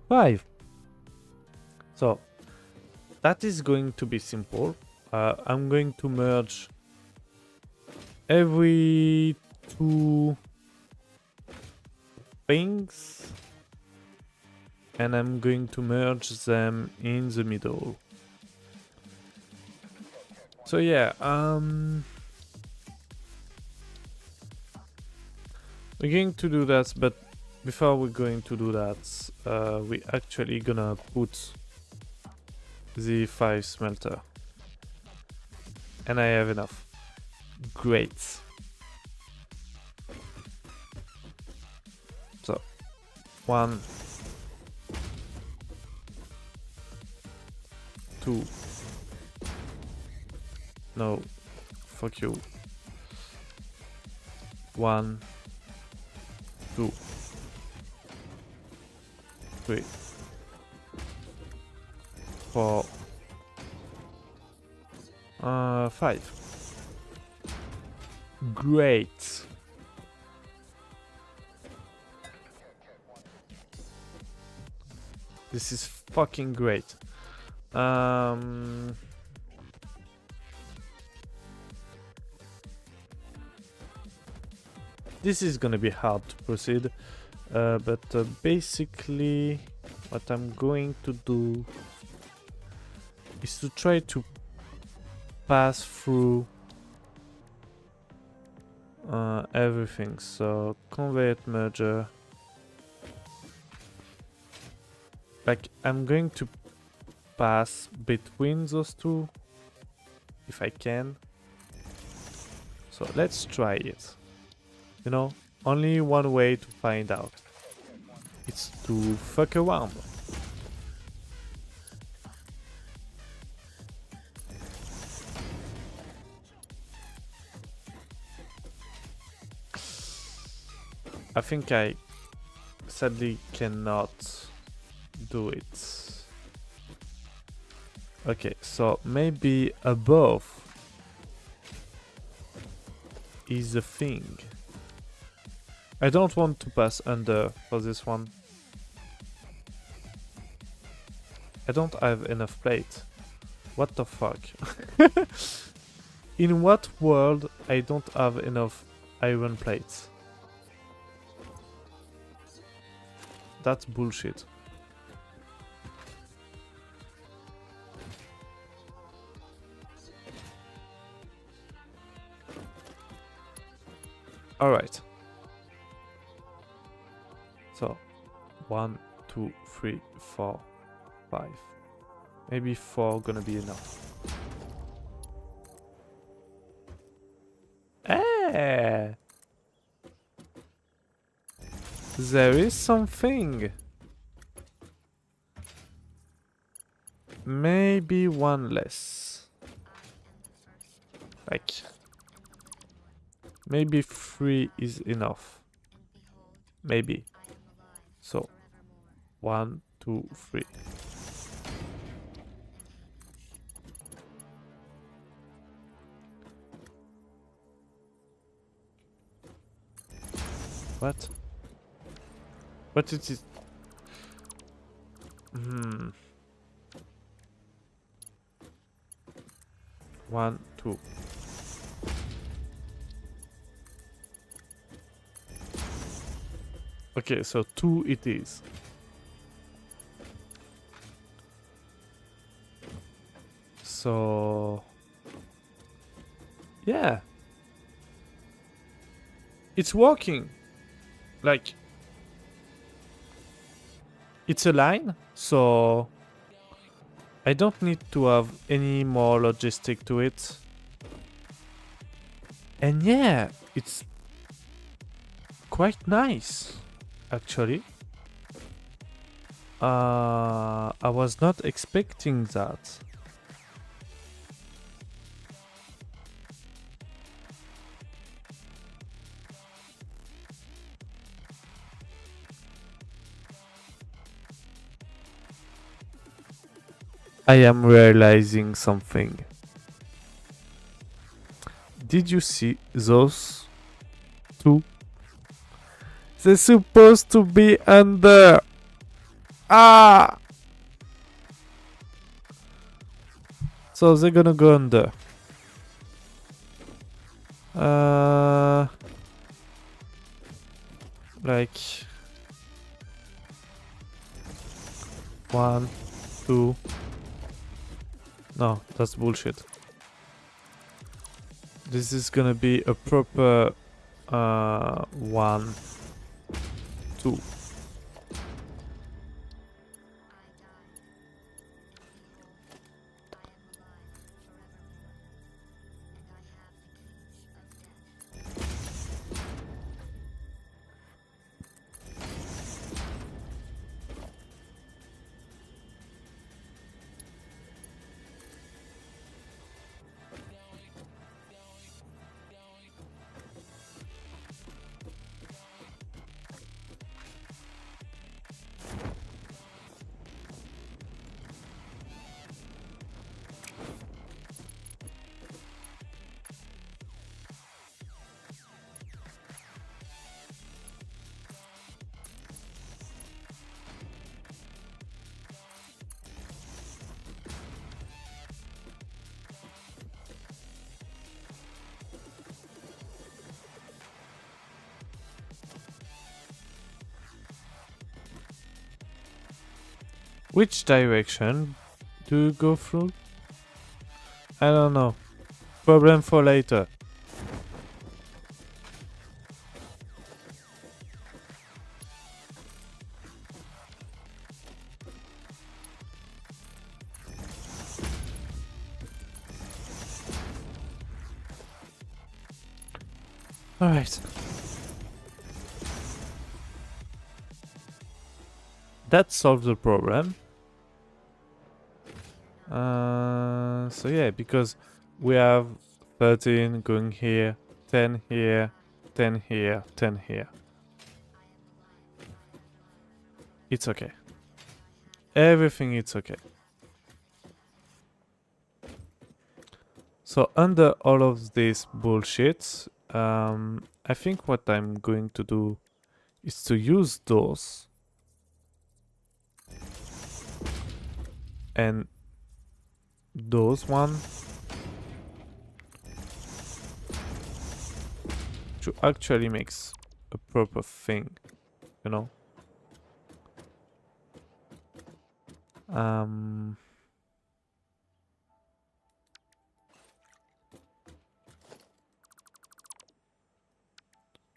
5. So that is going to be simple. I'm going to merge every 2 things, and I'm going to merge them in the middle. So yeah, we're going to do that, but before we're going to do that, we actually gonna put the 5 smelter. And I have enough. Great. So, 1, 2. No, fuck you. 1, 2, 3, 4, 5. Great. This is fucking great. This is gonna be hard to proceed, but basically what I'm going to do is to try to pass through everything. So conveyor merger, like I'm going to pass between those two if I can. So let's try it. You know, only one way to find out. It's to fuck around. I think I sadly cannot do it. Okay, so maybe above is the thing. I don't want to pass under for this one. I don't have enough plate. What the fuck? In what world I don't have enough iron plates? That's bullshit. Alright. So, 1, 2, 3, 4, 5. Maybe 4 gonna be enough. Eh! There is something. Maybe 1 less. Like, maybe 3 is enough. Maybe. So, 1, 2, 3. What? What is it? 1, 2. Okay, so 2 it is. So yeah, it's working. Like, it's a line, so I don't need to have any more logistic to it. And yeah, it's quite nice, actually. I was not expecting that. I am realizing something. Did you see those two? They're supposed to be under. Ah! So they're gonna go under. Like 1, 2. No, that's bullshit. This is gonna be a proper 1, 2. Which direction do you go through? I don't know. Problem for later. Alright. That solves the problem. So yeah, because we have 13 going here, 10 here, 10 here, 10 here. It's okay. Everything is okay. So under all of this bullshit, I think what I'm going to do is to use those and those one to actually makes a proper thing, you know.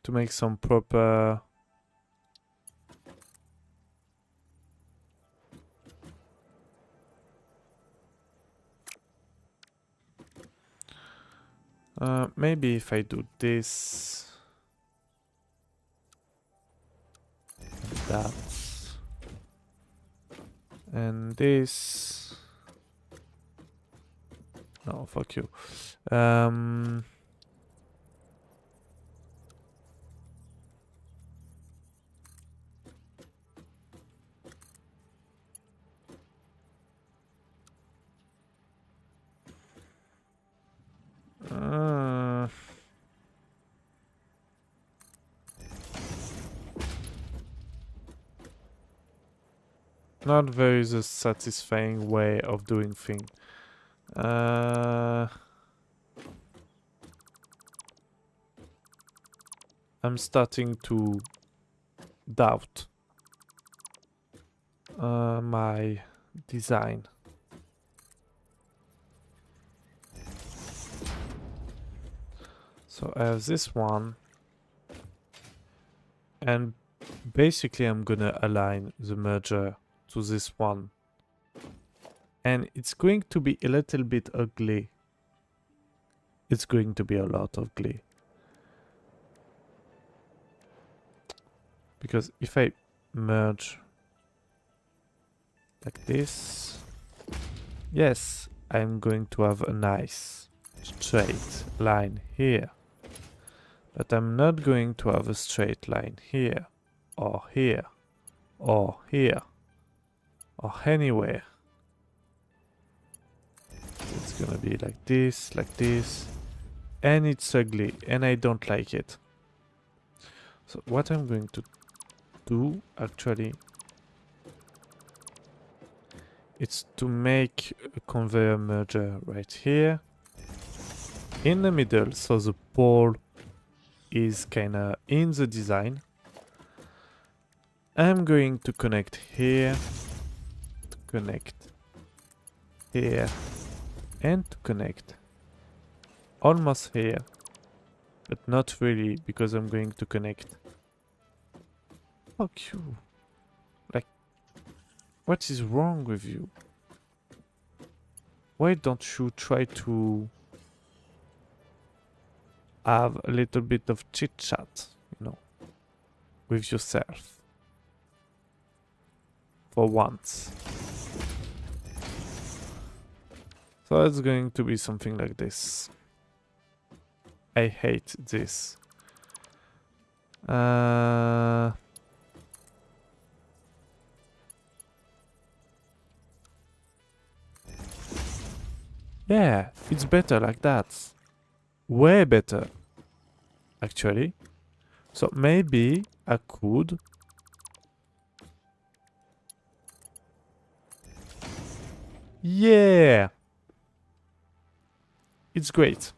To make some proper maybe if I do this, that, and this. No, fuck you. Not very the satisfying way of doing things. I'm starting to doubt my design. So I have this one, and basically I'm gonna align the merger to this one, and it's going to be a little bit ugly. It's going to be a lot ugly. Because if I merge like this, yes, I'm going to have a nice straight line here. But I'm not going to have a straight line here, or here, or here, or anywhere. gonna be like this, and it's ugly, and I don't like it. So what I'm going to do actually, it's to make a conveyor merger right here in the middle, so the pole is kinda in the design. I'm going to connect here, to connect here, and to connect almost here, but not really, because I'm going to connect. Fuck you. Like, what is wrong with you? Why don't you try to have a little bit of chit chat, you know, with yourself? For once. So it's going to be something like this. I hate this. Yeah, it's better like that. Way better, actually. So maybe I could... Yeah! It's great.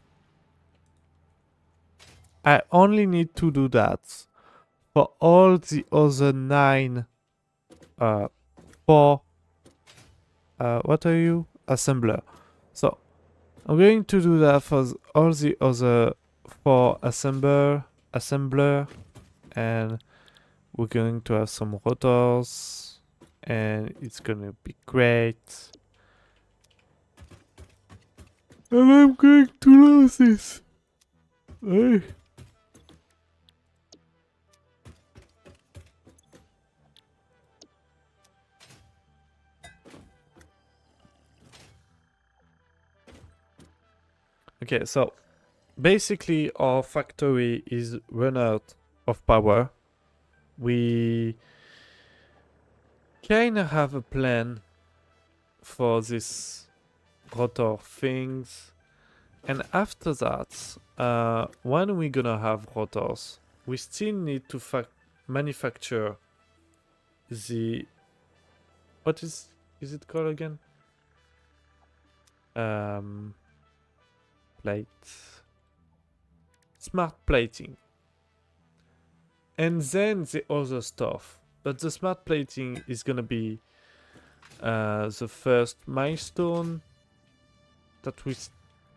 I only need to do that for all the other 9 4 what are you? Assembler. So I'm going to do that for all the other 4 assembler, and we're going to have some rotors, and it's gonna be great. And I'm going to lose this. Hey. Okay, so basically our factory is run out of power. We kind of have a plan for this rotor things, and after that, when we're gonna have rotors, we still need to manufacture the... what is it called again? Plate. Smart plating. And then the other stuff. But the smart plating is gonna be the first milestone that we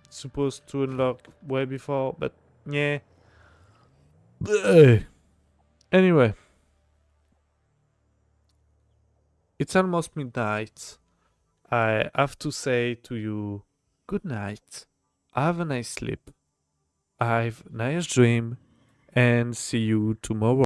supposed to unlock way before, but yeah. Anyway. It's almost midnight. I have to say to you, good night. Have a nice sleep. Have a nice dream, and see you tomorrow.